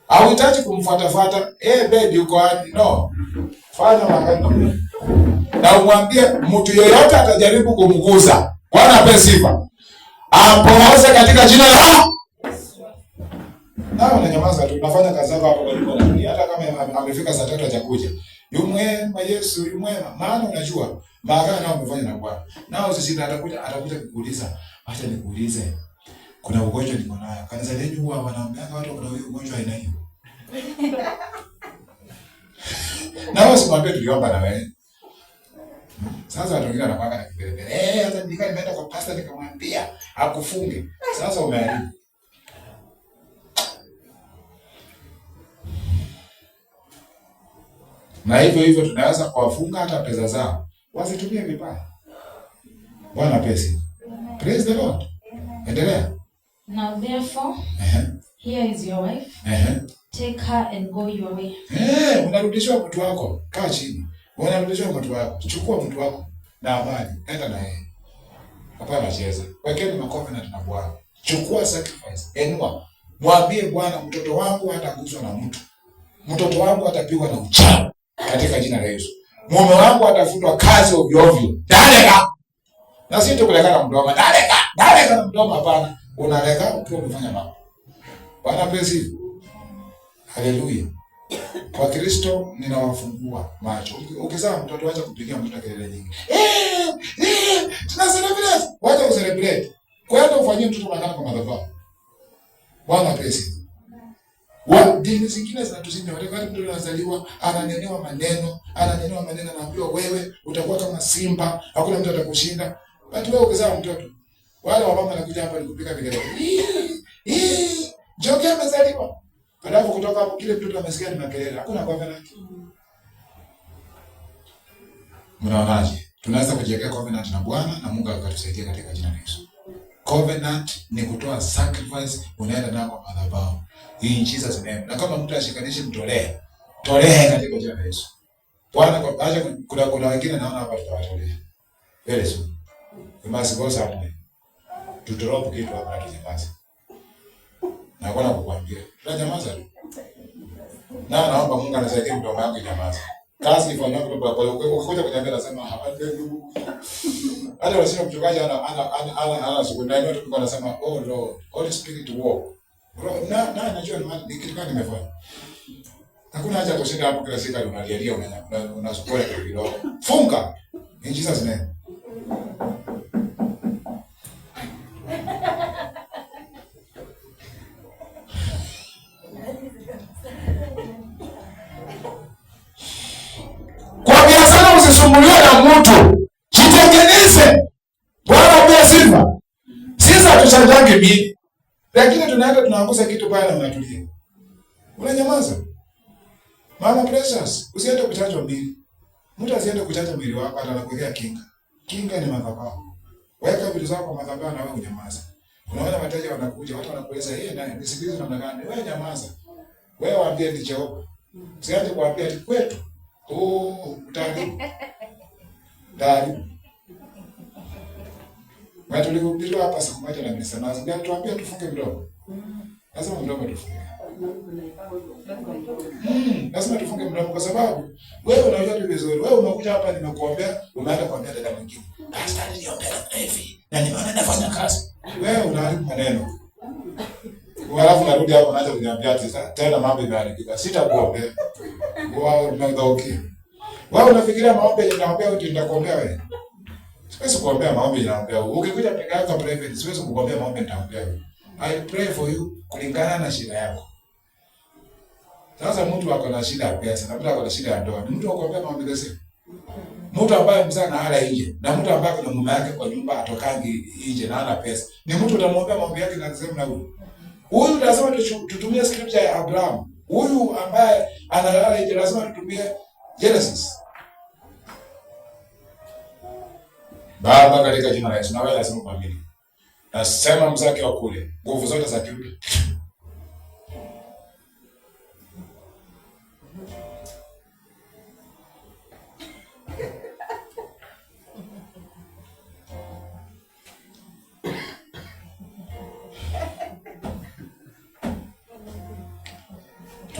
Hauhitaji kumfuatafuata, baby uko wapi? No. Fanya magano. Na umwambie mtu yeyote atajaribu kumguza. Bwana ape sifa. Apooze katika jina la na unanyamaza tu, unafanya kazi yako hapo karibu na dunia, hata kama amefika saa 3 hajakuja. Yumwema Yesu, yumwema. Maana unajua maagano nao umefanya na Bwana. Nao sisi atakuja kukuuliza, acha nikuulize. Kuna ugonjwa niko nayo. Kanisa lenu huwa wanaambia watu kuna ugonjwa aina hiyo. Nao simwambie tuliomba na wewe. Sasa watu wengine wanapanga na kipelele. Hata nimeenda kwa pastor nikamwambia akufunge. Sasa umeharibu. Na hivyo tunaweza kuwafunga hata pesa zao. Wasitumie vibaya. Bwana pesa. Praise the Lord. Endelea. Now therefore, here is your wife. Take her and go your way. Unarudishwa mtu wako. Kaa chini. Unarudishwa mtu wako. Chukua mtu wako na amani. Enda na yeye. Hapana cheza. Wekeni makofi na tunabwana. Chukua sacrifice. Enua. Mwambie Bwana, mtoto wangu hataguswa na mtu. Mtoto wangu hatapigwa na uchawi katika jina la Yesu. Mume wangu atafutwa kazi ovyo ovyo. Daleka. Na sisi tukulekana mdomo. Daleka na mdomo hapana. Unaleka ukiwa umefanya mambo. Bwana pesi. Haleluya. Kwa Kristo ninawafungua macho. Ukizaa mtoto acha kupigia mtoto kelele nyingi. Tuna celebrate. Wacha ucelebrate. Kwenda ufanyie mtoto makana kwa madhabahu. Bwana pesi. Dini zingine zinatuzidi. Wakati mtoto anazaliwa, ananenewa maneno, anaambiwa wewe utakuwa kama simba, hakuna mtu atakushinda. Bali wewe ukizaa mtoto, wale wa mama wanakuja hapa nikupika vigelele. Joke amezaliwa. Alafu kutoka hapo kile mtoto amesikia ni makelele. Hakuna covenant. Mnaonaje? Tunaweza kujiwekea covenant na Bwana na Mungu akatusaidia katika jina la Yesu. Covenant ni kutoa sacrifice, unaenda nako kwa madhabahu. In Jesus name. Na kama mtu ashikanishe mtolee. Tolee katika jina la Yesu. Bwana kwa acha kuna wengine naona hapa tutawatolea. Very soon. We must go somewhere. Tutoropo kitu hapa na tunyamaze. Na kwa kukuambia, tunanyamaza tu. Na naomba Mungu anisaidie mdomo wangu nyamaza. Kazi ifanywe kwa kwa ukikuja kuniambia nasema hapana ndugu. Hata wasio mchungaji ana siku ndani watu tulikuwa nasema oh Lord, Holy Spirit walk. Na najua ni kitu gani nimefanya. Hakuna haja kushinda hapo kila siku unalialia unasukua kidogo. Funga. In Jesus name. Kwa biashara usisumbuliwe na mtu. Jitengeneze. Bwana pia sifa. Sisi hatuchangange mimi. Lakini tunaenda tunaangusa kitu pale na unatulia. Unanyamaza. Mama precious, usiende kuchanja mwili. Mtu asiende kuchanja mwili wako atakuwekea kinga. Kinga ni madhabahu. Weka vitu zako madhabahu na wewe unyamaza. Unaona wateja wanakuja, watu wanakueleza yeye naye nisikilize namna gani? Wewe nyamaza. Wewe waambie ni Jehova. Usiende kuambia ati kwetu. Utaharibu. Utaharibu. Watu tulikuwa hapa siku moja na misa nazo. Ndio tuambia tufunge mdomo. Lazima mdomo tufunge. Lazima tufunge mdomo kwa sababu wewe unajua tu vizuri. Wewe umekuja hapa nimekuombea, umeenda kuambia dada mwingine. Pastor niliombea hivi na nimeona nafanya kazi. Wewe unaharibu maneno. Alafu narudi hapo naanza kuniambia tena mambo yameharibika. Sitakuombea. Wao unadhaukia. Wewe unafikiria maombi yanaombea wewe nitakuombea wewe? Siwezi kuombea maombi ninaombea. Ukikuja peke yako private, siwezi kukuombea maombi nitaombea wewe. I pray for you kulingana na shida yako. Sasa mtu ako na shida ya pesa, na mtu ako na shida ya ndoa. Ni mtu akuombea maombi gani? Mtu ambaye mzaa na hala nje, na mtu ambaye kuna mume yake kwa nyumba atokangi nje na hana pesa. Ni mtu utamwombea maombi yake na kusema na huyu. Huyu lazima tutumie scripture ya Abraham. Huyu ambaye analala nje lazima tutumie Genesis. Baba katika jina la Yesu na wewe lazima kuamini. Nasema mzake wa kule, nguvu zote za kiume.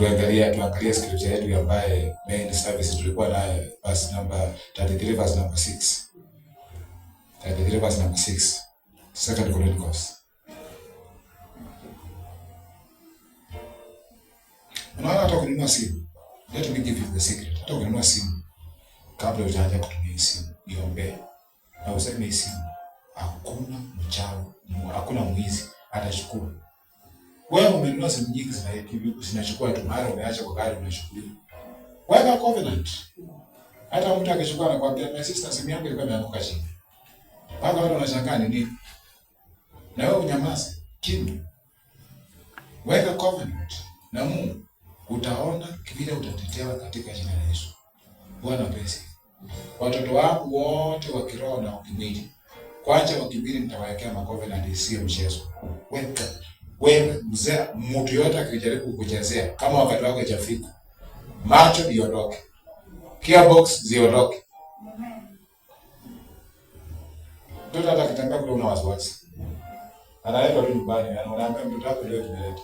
tuangalie scripture yetu ambaye main service tulikuwa nayo, verse number 33 verse number 6. 33 verse number 6. Second Chronicles. Unaona hata kununua simu. Let me give you the secret. Hata kununua simu, kabla hujaanza kutumia simu, niombe. Na useme simu, hakuna mchawi, hakuna mwizi atachukua. Wewe umenunua simu nyingi zinachukua tu, mara umeacha kwa gari unachukua. Weka covenant. Hata mtu akichukua anakuambia my sister, simu yangu ilikuwa imeanguka chini. Baba wao wanashangaa ni nini? Na wewe unyamaze, kimya. Weka covenant na Mungu. Utaona vile utatetewa katika jina la Yesu. Bwana pesi. Watoto wangu wote wa kiroho na kimwili, kwanza wa kimwili nitawawekea covenant isiyo mchezo. Weka. Wewe mzee, mtu yote akijaribu kukuchezea kama wakati wako hajafika, macho iondoke. Gearbox ziondoke. Mtoto hata kitambia kule una wasiwasi. Analetwa tu nyumbani, anaambia mtoto wako leo tumeleta.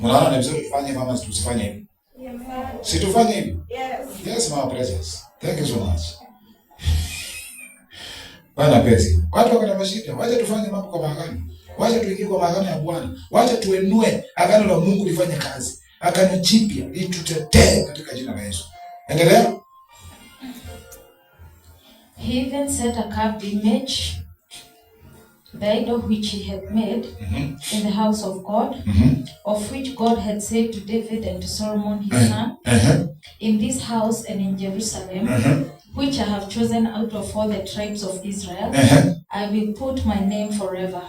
Mnaona ni vizuri tufanye mama, tusifanye hivi. Si tufanye hivi? Yes, my precious. Thank you so much. Bwana pesi. Watu wako na mashida. Wacha tufanye mambo kwa maagano. Wacha tuingie kwa maagano ya Bwana. Wacha tuenue agano la Mungu lifanye kazi. Agano jipya litutetee katika jina la Yesu. Endelea. He even set a carved image, the idol which he had made in the house of God, of which God had said to David and to Solomon his son, in this house and in Jerusalem, which I have chosen out of all the tribes of Israel, I will put my name forever.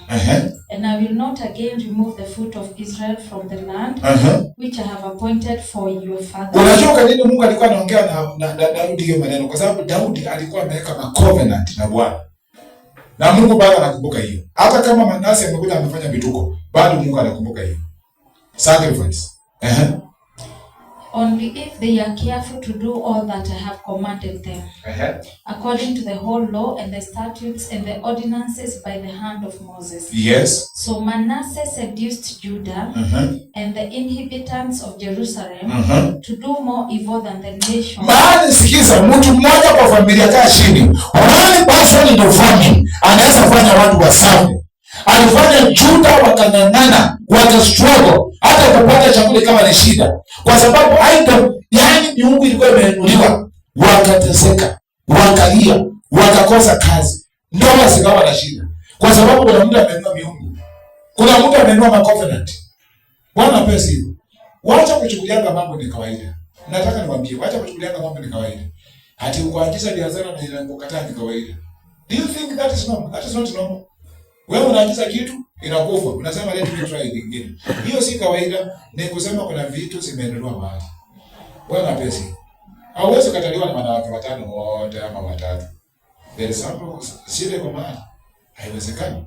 And I will not again remove the foot of Israel from the land, which I have appointed for your father. Unajua kwa nini Mungu alikuwa anaongea na Daudi hiyo maneno? Kwa sababu Daudi alikuwa ameweka covenant na Bwana. Na Mungu bado anakumbuka hiyo. Hata kama Manase amekuja amefanya vituko, bado Mungu anakumbuka hiyo. Sacrifice. Only if they are careful to do all that I have commanded them, according to the whole law and the statutes and the ordinances by the hand of Moses. Yes. So Manasseh seduced Judah and the inhabitants of Jerusalem to do more evil than the nation. Maana sikiza, mtu mmoja kwa familia kaa chini. One person in the family anaweza fanya watu wasafi. Alifanya Juda wakang'ang'ana, wakastruggle, hata kupata chakula kama ni shida. Kwa sababu aidha, yani miungu ilikuwa imeinuliwa, wakateseka, wakalia, wakakosa kazi. Ndoa zikawa na shida. Kwa sababu kuna mtu amenunua miungu. Kuna mtu amenunua covenant. Bwana pesi. Wacha kuchukulianga mambo ni kawaida. Nataka niwaambie, wacha kuchukulianga mambo ni kawaida. Hati ukuanzisha biashara na inakukataa ni kawaida. Do you think that is normal? That is not normal. Wewe unaagiza kitu inakufa. Unasema let me try nyingine. Hiyo si kawaida, ni kusema kuna vitu zimeendelea mahali. Bwana pesi. Hauwezi kukataliwa na wanawake watano wote ama watatu. There is something shida kwa mahali. Haiwezekani.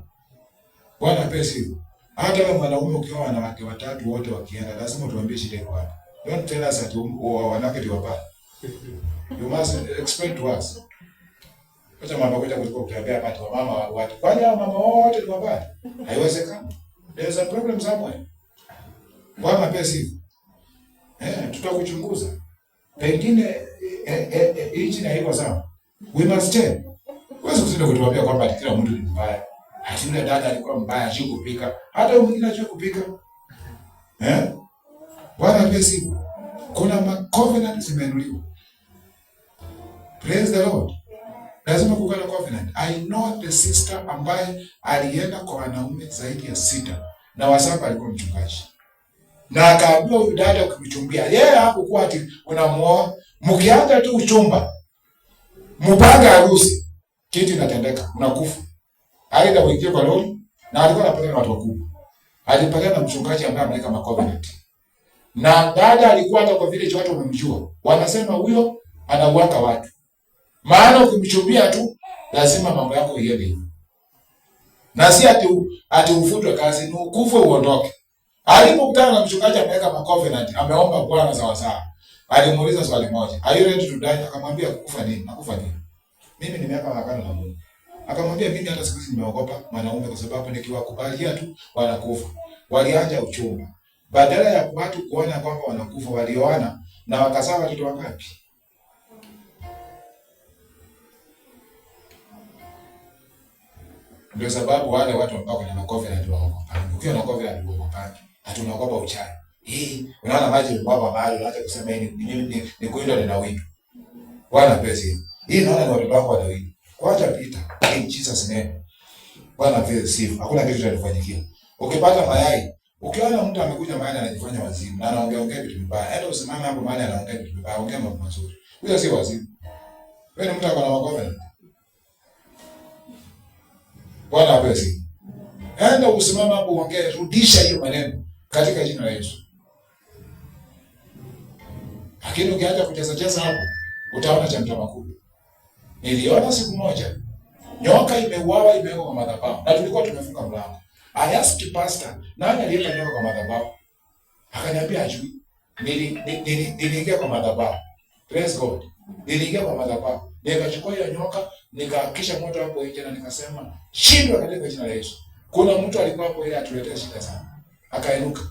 Bwana pesi. Hata kama mwanaume ukiwa wanawake watatu wote wakienda, lazima tuambie shida iko wapi. Don't tell us that wanawake ndio wabaya. You must explain to us. Wacha mambo kuja kutokea hapa tu mama watu. Kwani hao mama wote ni wabaya? Haiwezekani. There is a problem somewhere. Bwana pesi. Tutakuchunguza. Pengine hichi na hivyo sawa. We must tell. Wewe usije kutuambia kwamba kila mtu ni mbaya. Hata yule dada alikuwa mbaya, hajui kupika. Hata yule mwingine hajui kupika. Bwana pesi. Kuna covenant zimeinuliwa. Praise the Lord. Lazima kuwa na covenant. I know the sister ambaye alienda kwa wanaume zaidi ya 6 na wasaba alikuwa mchungaji. Na akaambiwa huyu dada ukimchumbia, yeye hakukuwa ati unamuoa, mkianza tu uchumba. Mpanga harusi, kitu inatendeka, unakufa. Aidha uingie kwa lori, na alikuwa anapeleka watu wakubwa. Alipeleka na mchungaji ambaye ameweka covenant. Na dada alikuwa hata kwa vile watu wamemjua. Wanasema huyo anauaka watu. Maana ukimchumbia tu lazima mambo yako iende hivyo. Na si ati ufutwe kazi, ni ukufe uondoke. Alipokutana na mchungaji ameweka covenant, ameomba Bwana sawa sawa. Alimuuliza swali moja, "Are you ready to die?" Akamwambia, "Kukufa nini? Nakufa nini? Mimi nimeweka agano na Mungu." Akamwambia, "Mimi hata siku hizi nimeogopa wanaume kwa sababu nikiwakubalia tu wanakufa. walianja uchumba. Badala ya watu kuona kwamba wanakufa, walioana na wakazaa watoto wangapi? Ndio sababu wale watu ambao kuna macovenant waogopa. Ukiwa na covenant waogopa, hatunaogopa uchawi. Unaona maji baba mahali unaacha kusema ni kuinda na windu. Bwana pesi. Naona ni watoto wako wanawinda. Kwacha pita. In Jesus name. Bwana pesi sifu. Hakuna kitu kitafanikia. Ukipata mayai, ukiona mtu amekuja mahali anajifanya wazimu na anaongea vitu vibaya, hata usimame hapo mahali anaongea vitu vibaya, ongea mambo mazuri. Huyo si wazimu. Wewe ni mtu akona macovenant. Bwana pesi. Enda usimame hapo uongee, rudisha hiyo maneno katika jina la Yesu. Lakini ukiacha kucheza hapo, utaona cha mtama kubwa. Niliona siku moja nyoka imeuawa, imewekwa kwa madhabahu, na tulikuwa tumefunga mlango. I asked pastor, nani aliyeka nyoka kwa madhabahu? Akaniambia ajui. Niliingia kwa madhabahu. Praise God. Niliingia kwa madhabahu. Nikachukua hiyo nyoka, nikahakisha moto hapo nje na nikasema, shindwa katika jina la Yesu. Kuna mtu alikuwa hapo ile atuletee shida sana. Akainuka.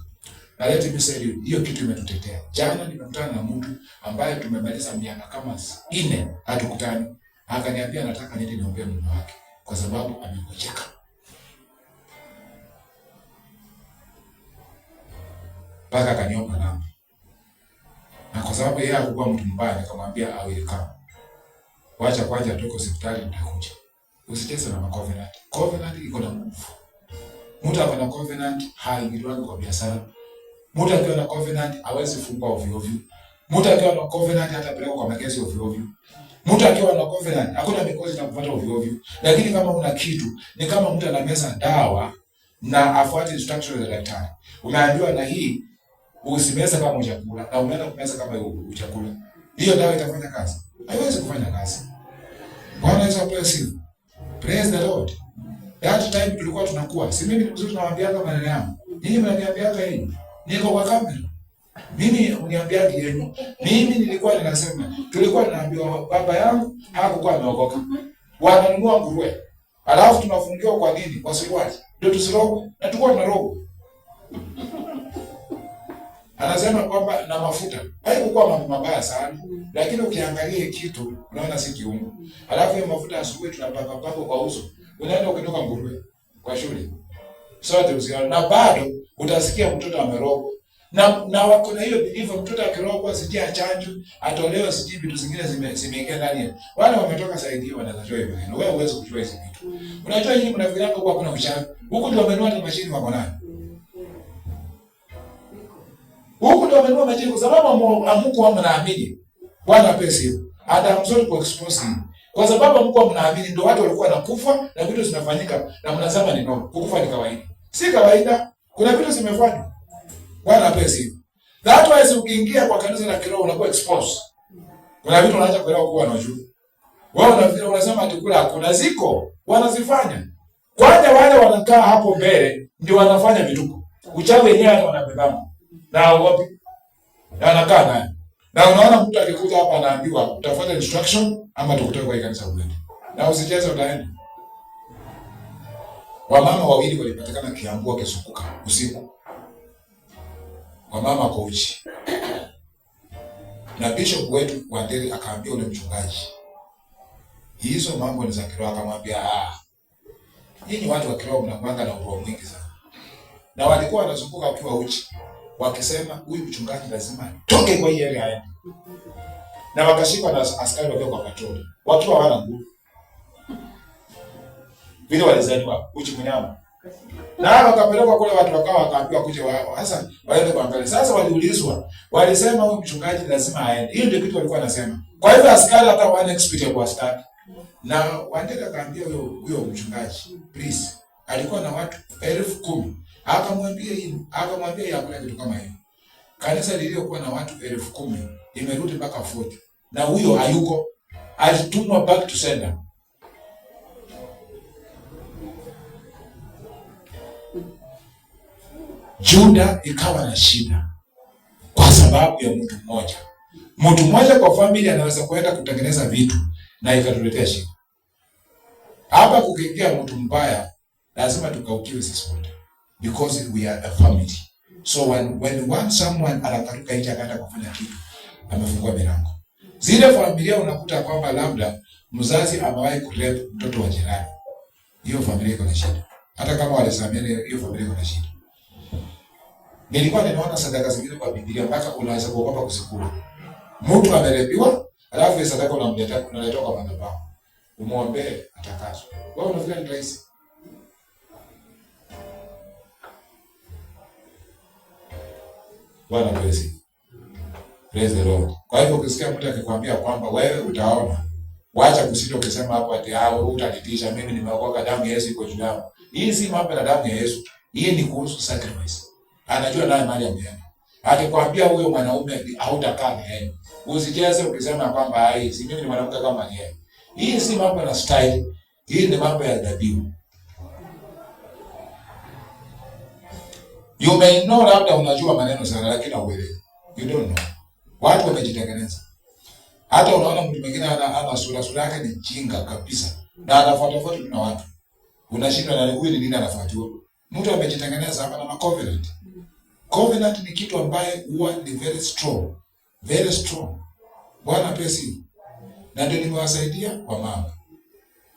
Na let me say you, hiyo kitu imetutetea. Jana nimekutana na mtu ambaye tumemaliza miaka kama 4 hatukutani. Akaniambia nataka niende niombe mume wake kwa sababu amekojeka. Paka akaniomba namba. Na kwa sababu yeye alikuwa mtu mbaya, nikamwambia I will come. Wacha kwanza atoke hospitali nitakuja. Usitese na covenant. Covenant iko na nguvu. Mtu akona na covenant haingiliwi kwa biashara. Mtu akiwa na covenant hawezi fungwa ovyo ovyo. Mtu akiwa na covenant hatapelekwa kwa makesi ovyo ovyo. Mtu akiwa na covenant hakuna mikosi itakupata ovyo ovyo. Lakini kama una kitu, ni kama mtu anameza dawa na afuate instructions za daktari. Umeambiwa na hii usimeze kama chakula na unaenda kumeza kama chakula. Hiyo dawa itafanya kazi? Haiwezi kufanya kazi. Bwana Yesu asifiwe. Praise the Lord. That time tulikuwa tunakuwa. Si mimi mzuri nawaambia kama maneno yangu. Ninyi mnaniambia hii. Niko kwa kamera. Mimi uniambia yenu. Mimi nilikuwa ninasema, tulikuwa tunaambiwa baba yangu hakukuwa ameokoka. Wananunua nguruwe. Alafu tunafungiwa kwa nini? Kwa siwaji. Ndio tusirogo. Na tulikuwa tunarogo. Anasema kwamba na mafuta. Haikuwa mambo mabaya sana. Lakini ukiangalia kitu unaona si kiungo. Alafu hiyo mafuta asubuhi tunapaka pako kwa uso. Unaenda ukitoka nguruwe kwa shule. Sote usiona na bado utasikia mtoto amerogwa. Na wako na hiyo belief mtoto akirogwa sijia chanjo, atolewe sijui vitu zingine zimeingia ndani ya. Wale wametoka saidi wanazojua hivyo. Wewe huwezi kujua hizo vitu. Unajua hii mnafikiri kwa kuna uchawi. Huko ndio wamenunua hata mashini wako nayo. Huko ndio wamenunua mashini kwa sababu amuko mnaamini. Bwana pesa. Hata mzuri kwa expose hii. Kwa sababu mko mnaamini ndio watu walikuwa nakufa na vitu zinafanyika na mnasema ni normal. Kukufa ni kawaida. Si kawaida. Kuna vitu zimefanywa. Bwana pesa. That why ukiingia kwa kanisa la kiroho unakuwa exposed. Kuna vitu unaacha kuelewa kwa unajua. Wao unafikiri unasema atakula hakuna ziko. Wanazifanya. Kwanza wale wanakaa hapo mbele ndio wanafanya vituko. Uchawi wenyewe hata wanabebana. Na wapi? Na anakaa naye. Na unaona mtu akikuja hapa anaambiwa utafuata instruction ama tukutoe kwa kanisa uende. Na usicheze utaenda. Wamama wawili walipatikana Kiambu wakisukuka usiku. Wamama kwa uchi. Na bishop wetu Wanderi akaambia ule mchungaji, hizo mambo ni za kiroho. Akamwambia nyinyi watu wa kiroho mnakuanga na uroho mwingi sana. Na walikuwa wanazunguka wakiwa uchi wakisema huyu mchungaji lazima toke kwa hiyo area aende. Na wakashikwa na askari wakiwa kwa patrol wakiwa hawana nguvu. Vile walizaliwa uchi mnyama. Na wakapelekwa kule watu wakawa wakaambiwa kuja wao. Sasa waende kuangalia. Sasa waliulizwa, walisema huyu mchungaji lazima aende. Hiyo ndio kitu walikuwa wanasema. Kwa hivyo askari hata wana expect kwa askari. Na Wanderi akaambia huyo mchungaji, please, alikuwa na watu 10,000. Akamwambia hakuna kitu kama hiyo. Kanisa liliokuwa na watu 10,000 imerudi mpaka 40. Na huyo hayuko. Alitumwa back to sender. Juda ikawa na shida kwa sababu ya mtu mmoja. Mtu mmoja kwa familia anaweza kwenda kutengeneza vitu na ikatuletea shida. Hapa kukiingia mtu mbaya lazima tukaukiwe sisi wote. because we are a family. So when one someone anakaruka nje akaenda kufanya kitu, amefungua milango. Zile familia unakuta kwamba labda mzazi amewahi kurep mtoto wa jirani, hiyo familia iko na shida. Hata kama walisamehe, hiyo familia iko na shida. Nilikuwa ninaona sadaka zingine kwa Biblia mpaka unaweza kuogopa kusikula. Mtu amerepiwa, alafu sadaka unamleta kwa madhabahu. Umuombe atakaswe. Wewe unafikiri ni rahisi? Bwana praise the Lord. Kwa hivyo ukisikia mtu akikwambia kwamba wewe utaona, waacha kusita ukisema hapo ati wewe utanitisha, mimi nimeokoka, damu ya Yesu iko juu yangu. Hii si mambo ya damu ya Yesu. Hii ni kuhusu sacrifice. Anajua naye mali ameenda. Akikwambia huyo mwanaume hautakaa na yeye, usicheze ukisema kwamba si mimi ni mwanamke kama yeye. Hii si mambo na style. Hii ni mambo ya dhabihu. You may know labda unajua maneno sana lakini hauelewi. You don't know. Watu wamejitengeneza. Hata unaona mtu mwingine ana sura yake ni jinga kabisa. Na anafuata na watu. Unashindwa na huyu ni nini anafuatiwa? Mtu amejitengeneza hapa na covenant. Covenant ni kitu ambaye huwa ni very strong. Very strong. Bwana pesi. Na ndio nimewasaidia kwa mama.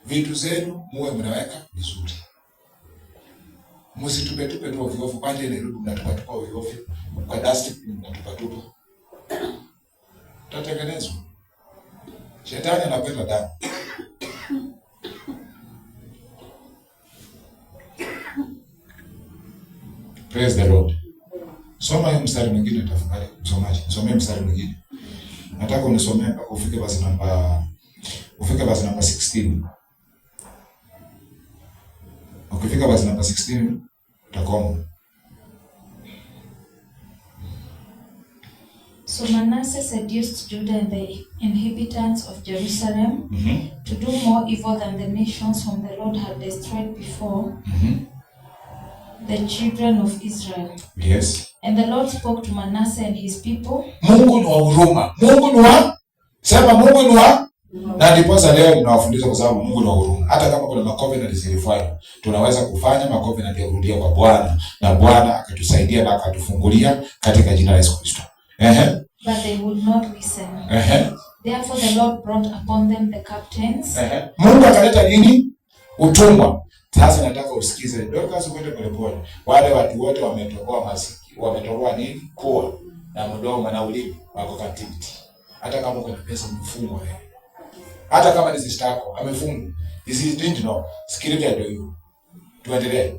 Vitu zenu muwe mnaweka vizuri. Msitupe tu ovyo ovyo, kwani ile ndio mnatupa ovyo ovyo. Kwa dustbin mnatupa. Tatengenezwa. Shetani anapenda damu. Praise the Lord. Soma hiyo mstari mwingine tafadhali, msomaji. Somea mstari mwingine. Nataka unisomee mpaka ufike verse number 16. Ukifika verse number 16 utakoma. So Manasseh seduced Judah and the inhabitants of Jerusalem to do more evil than the nations whom the Lord had destroyed before the children of Israel. Yes. And the Lord spoke to Manasseh and his people. Mungu ni wa huruma. Mungu ni wa sema Mungu ni wa na ndiposa leo ninawafundisha kwa sababu Mungu ni wa huruma. Hata kama kuna macovenant zilifanya, tunaweza kufanya macovenant ya kurudia kwa Bwana na Bwana akatusaidia na akatufungulia katika jina la Yesu Kristo. But they would not listen. Therefore the Lord brought upon them the captains. Mungu akaleta nini? Utumwa. Sasa nataka usikize. Dorcas ukwende polepole. Wale watu wote wametoboa masiki. Wametoboa nini? Pua na mdomo na ulimi wako captivity. Hata kama uko na pesa mfungwa wewe. Hata kama ni sister yako amefungwa. This is didn't know. Sikiliza ndio hiyo. Tuendelee.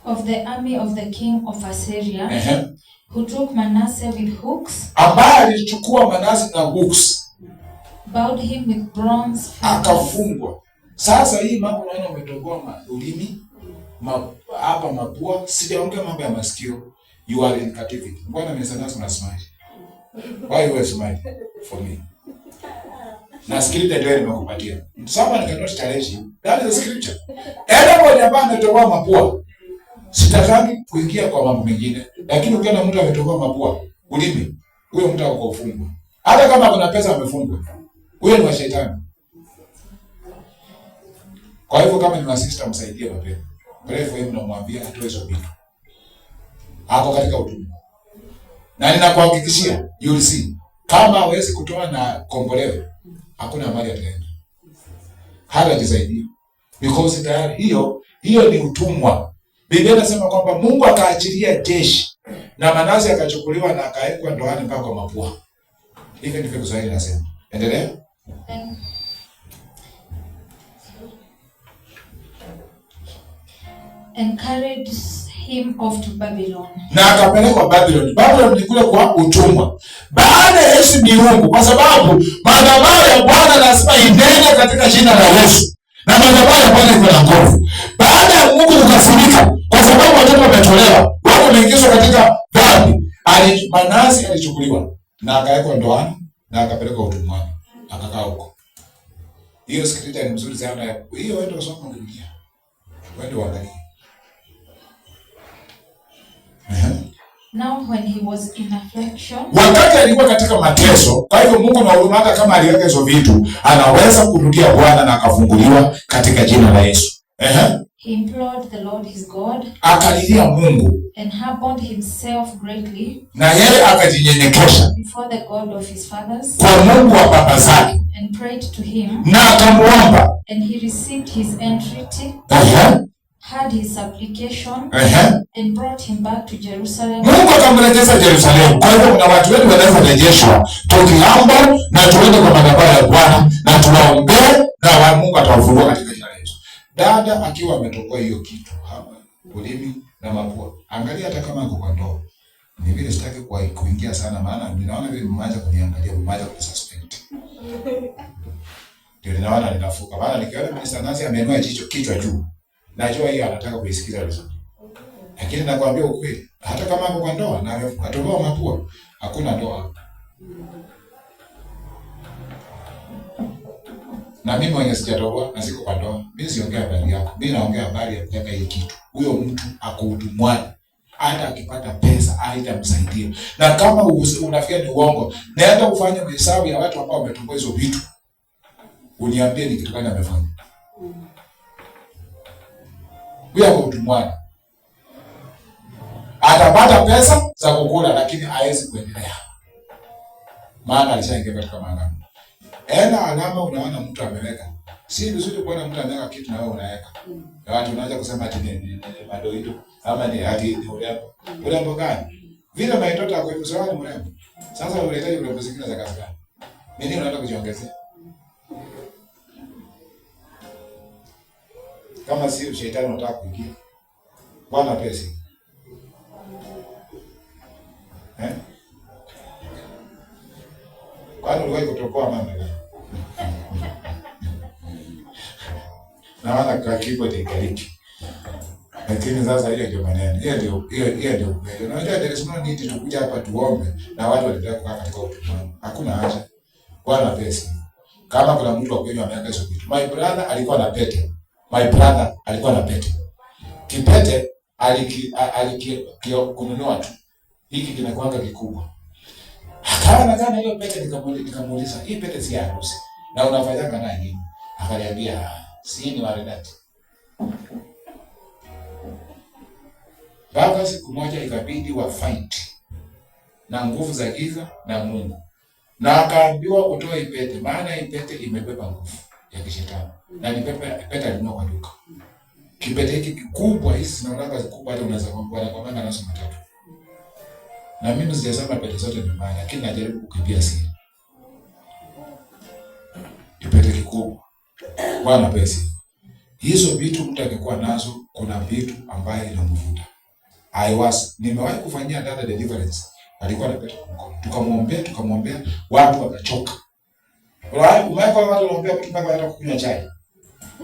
Of the army of the king of Assyria. Who took Manasseh with hooks. Ambaye alichukua Manasseh na hooks. Bound him with bronze. Akafungwa. Sasa hii mambo unaona umetoboa ulimi, hapa mapua, sijaongea mambo ya masikio. You are in captivity. Mbona mmesanasa na smile? Why you are smiling for me? Na scripture ndio nimekupatia. Someone cannot challenge you. That is the scripture. Everybody ambaye ametoboa mapua, sitakani kuingia kwa mambo mengine. Lakini ukiona mtu ametoboa mapua, ulimi, huyo mtu ako ufungwa. Hata kama kuna pesa amefungwa. Huyo ni wa shetani. Kwa hivyo kama ni masista msaidie mapema. Pray for him na mwambie atoe hizo vitu. Hapo katika utumwa. Na ninakuhakikishia, you will see. Kama hawezi kutoa na kombolewe, hakuna mali ataenda. Hata jisaidia. Because tayari hiyo ni utumwa. Biblia inasema kwamba Mungu akaachilia jeshi na Manasseh akachukuliwa na akawekwa ndoani mpaka kwa mapua. Hivi ndivyo Kiswahili nasema. Endelea. And carried him off to Babylon. Na akapelekwa Babylon. Babylon ni kule kwa utumwa. Baada ya Yesu miungu, kwa sababu madhabahu ya Bwana lazima inene katika jina la Yesu. Na madhabahu ya Bwana iko na nguvu. Baada ya Mungu kukasirika, kwa sababu watoto wametolewa, wao wameingizwa katika dhambi, Manasseh alichukuliwa na akawekwa ndoani na akapelekwa utumwani. Akakaa huko. Hiyo scripture ni mzuri sana. Hiyo wewe ndio soma Biblia. Wewe uangalie. Now when he was in affliction, wakati alikuwa katika mateso, kwa hivyo Mungu na huruma, hata kama aliweka hizo vitu, anaweza kurudia Bwana na akafunguliwa katika jina la Yesu. He implored the Lord his God. Akalilia Mungu. And humbled himself greatly. Na yeye akajinyenyekesha before the God of his fathers. Kwa Mungu wa baba zake. And prayed to him. Na akamuomba. And he received his entreaty. Heard his supplication. And brought him back to Jerusalem. Mungu akamrejesha Jerusalemu. Kwa hivyo kuna watu wengi wanaweza rejeshwa tukiomba na tuende kwa madhabahu ya Bwana na tuwaombee na Mungu atawafungua katika jina la Yesu. Dada akiwa ametoboa hiyo kitu hapa ulimi na mapua. Angalia hata kama uko kwa ndoa. Ni vile sitaki kuingia sana maana ninaona vile mmoja kuniangalia mmoja kunisuspect. Ndio ninaona ninafuka. Maana nikiona Mr. Nancy ameinua kichwa juu. Najua hiyo anataka kuisikiza vizuri. Lakini nakwambia ukweli, hata kama uko kwa ndoa na atoboa mapua, hakuna ndoa. Na mimi mwenye sijatoboa na siko kwa ndoa, mimi siongea habari yako. Mimi naongea habari ya kutaka hii kitu. Huyo mtu akuhutumwani. Hata akipata pesa haitamsaidia. Na kama unafikia ni uongo, naenda kufanya hesabu ya watu ambao wametoboa hizo vitu. Uniambie ni kitu gani amefanya. Huyo akuhutumwani. Atapata pesa za kukula lakini hawezi kuendelea. Maana alishaingia katika maangamo. Ena alama unaona mtu ameweka. Si vizuri kuona mtu ameweka kitu na wewe unaweka. Na watu wanaanza kusema ati ni madoido ama ni ati ni urembo. Urembo gani? Vile maitoto yako hivi sawa ni urembo. Sasa unahitaji urembo zingine za kazi gani? Nini unataka kujiongezea? Kama si shetani unataka kuingia. Bwana pesa. Kwani uliwahi kutokoa mama? Naona kwa kipo tekeliki. Lakini sasa hiyo ndio maneno. Hiyo ndio. Unajua there is no need tukuja hapa tuombe na watu wanaendelea kukaa katika utumwa. Hakuna haja. Bwana pesa. Kama kuna mtu akwenye ameweka hizo vitu. My brother alikuwa na pete. Kipete kununua tu. Hiki kinakuanga kikubwa. Akawa nadhani hiyo pete nikamuuliza, hii pete si ya harusi. Na unafanyanga nayo nini? Akaniambia, si ni waredati. Baba siku moja ikabidi wa fight na nguvu za giza na Mungu. Na akaambiwa utoe hii pete, maana hii pete imebeba nguvu ya kishetani. Na ni pete alinunua kwa duka. Kipete hiki kikubwa, hizi zinaonanga zikubwa hata unaweza kwa nazo matatu. Na mimi sijasema pete zote ni mbaya, lakini najaribu kukimbia siri. Kipete kikubwa. Bwana pesa. Hizo vitu mtu akikuwa nazo, kuna vitu ambaye inamvuta. Nimewahi kufanyia dada deliverance. Alikuwa na pete kwa mkono. Tukamwombea, watu wakachoka. Umeweka watu wanaombea mtu mpaka hata kunywa chai.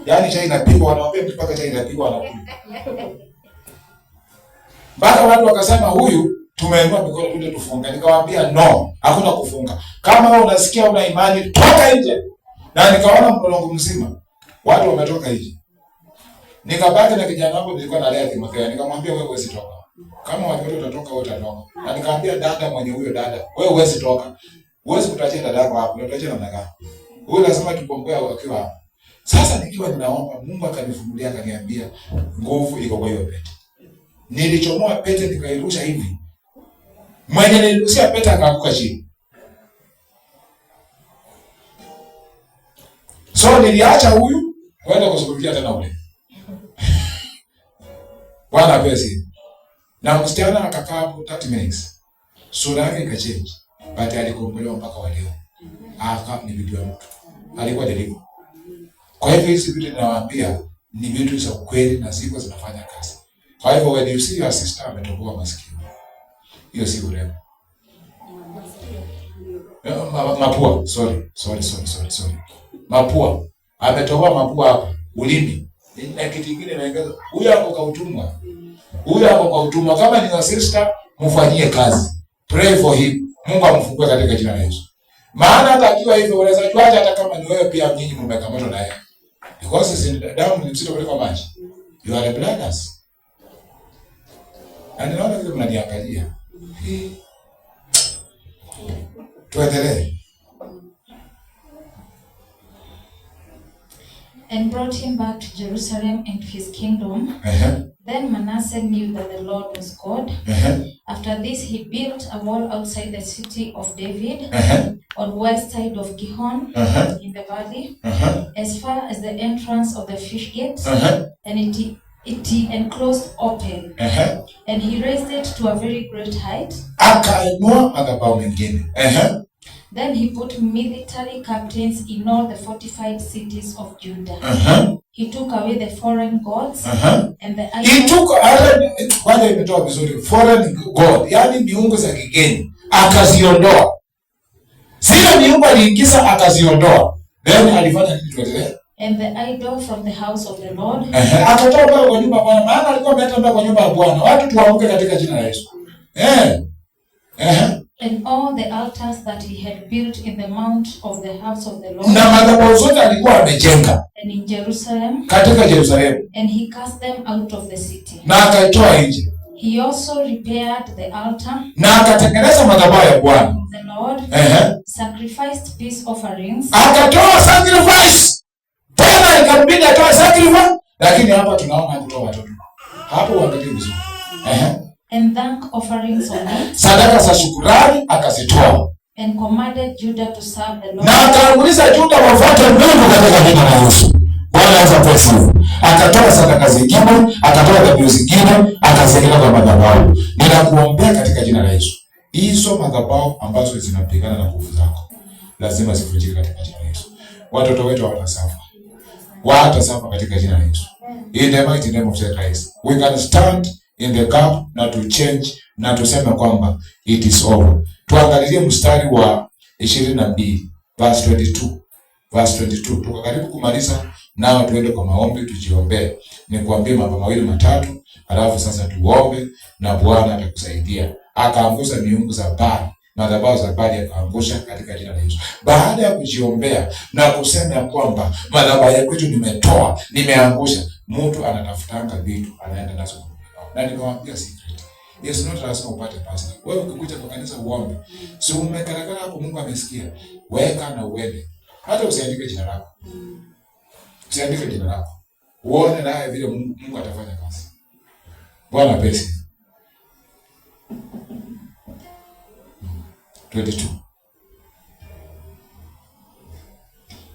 Yaani chai inapigwa, wanaombea mtu mpaka chai inapigwa anakunywa. Mpaka watu wakasema huyu tumeinua mikono tuje tufunge. Nikawaambia no, hakuna kufunga. Kama wewe unasikia una imani, toka nje. Na nikaona mlolongo mzima watu wametoka nje. Nikabaki na kijana wangu nilikuwa nalea Timotheo. Nikamwambia wewe huwezi toka. Kama watoto utatoka wewe utatoka. Na nikamwambia dada mwenye huyo dada, wewe huwezi toka. Huwezi kutachia dada yako hapo. Utachia namna gani? Wewe lazima tupomboe wakiwa hapo. Sasa nikiwa ninaomba Mungu akanifungulia akaniambia nguvu iko kwa hiyo pete. Nilichomoa pete nikairusha hivi. Mwenye nilirushia pete akaanguka chini. So niliacha huyu kwenda kushughulikia tena ule. Bwana pesi. Na msichana akakaa hapo 30 minutes. Sura yake ikachange. But alikombolewa mpaka wa leo. Ni video ya mtu. Alikuwa deliver. Kwa hivyo hizi vitu ninawaambia ni vitu za ukweli na ziko zinafanya kazi. Kwa hivyo when you see your sister ametoboa masikio. Hiyo si urembo. Mapua, sorry. Mapua. Ametoboa mapua hapa, ulimi. Na kitu kingine naongeza, huyu hapo kwa utumwa. Kama ni sister, mfanyie kazi. Pray for him. Mungu amfungue katika jina la Yesu. Maana hata akiwa hivyo unaweza jua hata kama ni wewe pia nyinyi mmekamatwa na yeye. Because damu ni mzito kuliko maji. You are a brothers. Na ninaona vile mnaniangalia. Tuendelee. and brought him back to Jerusalem and his kingdom. Then Manasseh knew that the Lord was God. After this, he built a wall outside the city of David, on west side of Gihon, in the valley, as far as the entrance of the fish gate, and it enclosed open, and he raised it to a very great height. Then he put military captains in all the fortified cities of Judah. He took away the foreign gods and the idols. He took foreign god, yani miungu za kigeni, akaziondoa. Zile miungu aliingiza akaziondoa. Then alifanya nini tuendelee? And the idol from the house of the Lord. Akatoa kwa nyumba ya Bwana, maana alikuwa ameleta kwa nyumba ya Bwana. Watu tuamke katika jina la Yesu. And all the altars that he had built in the mount of the house of the Lord. Na madhabahu zote alikuwa amejenga. And in Jerusalem. Katika Jerusalemu. And he cast them out of the city. Na akaitoa nje. He also repaired the altar. Na akatengeneza madhabahu ya Bwana. The Lord. Sacrificed peace offerings. Akatoa sacrifice. Tena ikabidi atoe sacrifice. Lakini hapa tunaona kutoa watoto. Hapo uangalie vizuri. And thank offerings on it. Sadaka za shukrani akazitoa. And commanded Judah to serve the Lord. Na akaamrisha Judah wafuate Mungu katika jina la Yesu. Bwana Yesu asifiwe. Akatoa sadaka zingine, akatoa dhabihu zingine, akaziweka kwa madhabahu. Ninakuombea katika jina la Yesu. Hizo madhabahu ambazo zinapigana na nguvu zako lazima zivunjike katika jina la Yesu. Watoto wetu hawatasafa. Watasafa katika jina la Yesu. In the mighty name of Jesus Christ. We can stand in the gap na to change na tuseme kwamba it is over. Tuangalie mstari wa 22 verse 22. Verse 22. Tuko karibu kumaliza, nao tuende kwa maombi tujiombee. Nikuambie mambo mawili matatu, alafu sasa tuombe na Bwana atakusaidia. Akaangusha miungu za Baali, madhabahu za Baali akaangusha katika jina la Yesu. Baada ya kujiombea na kusema ya kwamba madhabahu ya kwetu nimetoa, nimeangusha, mtu anatafutanga vitu anaenda nazo. Na nimewaambia secret. Yes, not lazima upate pastor. Wewe ukikuja kwa kanisa uombe. Si umekarakara hapo, Mungu amesikia. Weka na uende. Hata usiandike jina lako. Usiandike jina lako. Uone naye vile Mungu atafanya kazi. Bwana pesi. 22.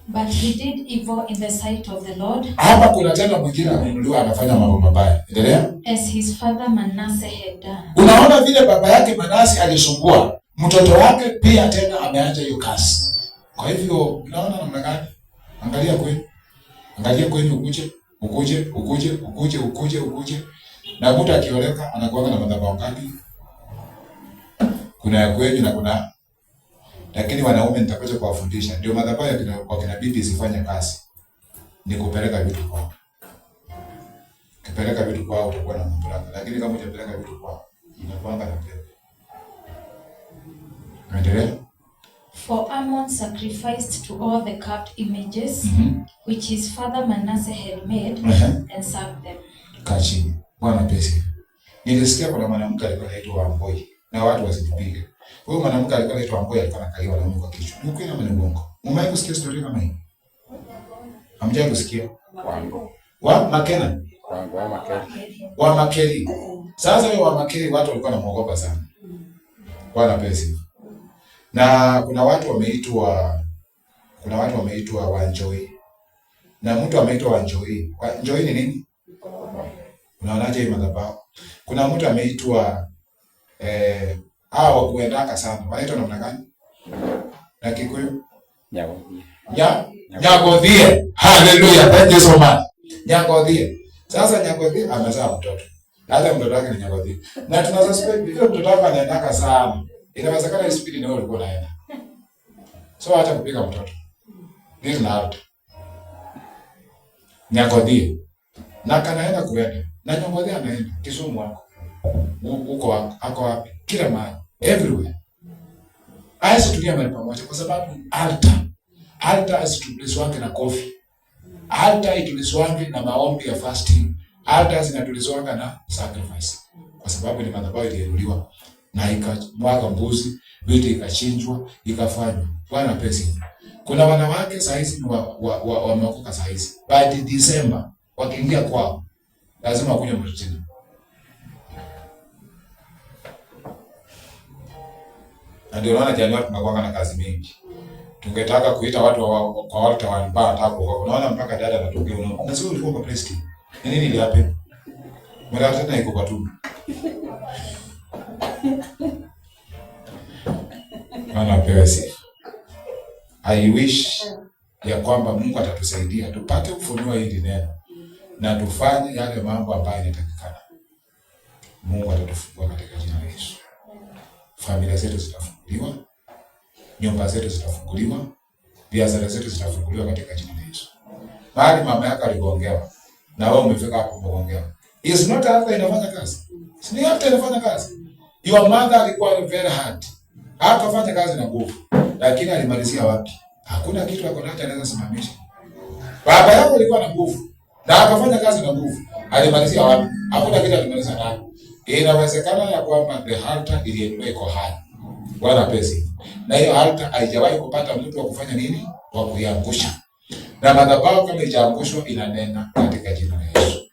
But he did evil in the sight of the Lord. Hapa kuna tena mwingine ameinuliwa anafanya mambo mabaya. Endelea. As his father Manasseh had done. Unaona vile baba yake Manase alisumbua, mtoto wake pia tena ameanza hiyo kazi. Kwa hivyo unaona namna gani? Angalia kwenu. Angalia kwenu ukuje. Na mtu akioleka anakuwa na madhabahu ngapi? Kuna ya kwenu na kuna, lakini wanaume nitakuja kuwafundisha. Ndio madhabahu ya kina bibi zifanye kazi. Ni kupeleka vitu kwao. Kipeleka vitu kwao utakuwa na mamlaka. Lakini kama hujapeleka vitu kwao, inakuwa na pepo. Endelea. For Ammon sacrificed to all the carved images which his father Manasseh had made and served them. Kachi. Bwana pesi. Nilisikia kuna mwanamke alikuwa anaitwa Amboi na watu wasipige. Huyo mwanamke alikuwa anaitwa Amboi, alikuwa anakaliwa na Mungu kwa kichwa. Ni kweli ama ni uongo? Umewahi kusikia story kama hii? Hamjawahi kusikia? Wa Makena. Wa Makeri. Sasa huyo wa Makeri watu walikuwa wanamuogopa sana. Bwana pesi. Na kuna watu wameitwa Wanjoi. Na mtu ameitwa Wanjoi. Wanjoi ni nini? Unaonaje hii madhabahu? Kuna mtu ameitwa kuendaka sana. Wanaitwa namna gani? Na Kikuyu? Nyagodhie. Hallelujah. Thank you so much. Nyagodhie. Sasa Nyagodhie amezaa mtoto. Hata mtoto wake ni Nyagodhie. Na tunasuspect vile mtoto wake anaendaka sana. Inawezekana speed ni wewe ulikuwa unaenda. So hata kupiga mtoto. This na out. Nyagodhie. Na kanaenda kuenda. Na Nyagodhie anaenda. Kisumu wako. Uko wako. Ako wapi? Kila mahali. Everywhere. Tulia mahali pamoja kwa sababu altar asitulizwange na coffee. Altar itulizwange na maombi ya fasting. Altar zinatulizwanga na sacrifice. Kwa sababu ni madhabahu iliinuliwa na ikamwaga mbuzi, vitu ikachinjwa, ikafanywa. Bwana pesi. Kuna wanawake saizi wameokoka saizi. By December wakiingia kwao lazima wakunywe mtini. Na ndio naona Januari tunakuwa na kazi mingi. Tungetaka kuita watu kwa watu wanipaa tako. Unaona mpaka dada anatokea unaona. Unasema ulikuwa kwa Prestige. Ni nini ile hapo? Mara tena iko kwa tu. Ana pewa sifa. I wish ya kwamba Mungu atatusaidia tupate kufunua hili neno na tufanye yale mambo ambayo yanatakikana. Mungu atatufungua katika jina la Yesu. Familia zetu zitafunguliwa, nyumba zetu zitafunguliwa, biashara zetu zitafunguliwa katika jina la Yesu. Mahali mama yako aligongewa na wewe umefika hapo umegongewa. Is not after inafanya kazi. Si after inafanya kazi. Your mother alikuwa very hard. Hakufanya kazi na nguvu. Lakini alimalizia wapi? Hakuna kitu akonacho anaweza simamisha. Baba yako alikuwa na nguvu na akafanya kazi na nguvu. Alimalizia wapi? Hakuna kitu alimaliza nayo. Inawezekana ya kwamba the altar iliendelea iko hai. Bwana pesa. Na hiyo altar haijawahi kupata mtu wa kufanya nini? Wa kuiangusha. Na madhabahu kama ijaangushwa inanena katika jina la Yesu.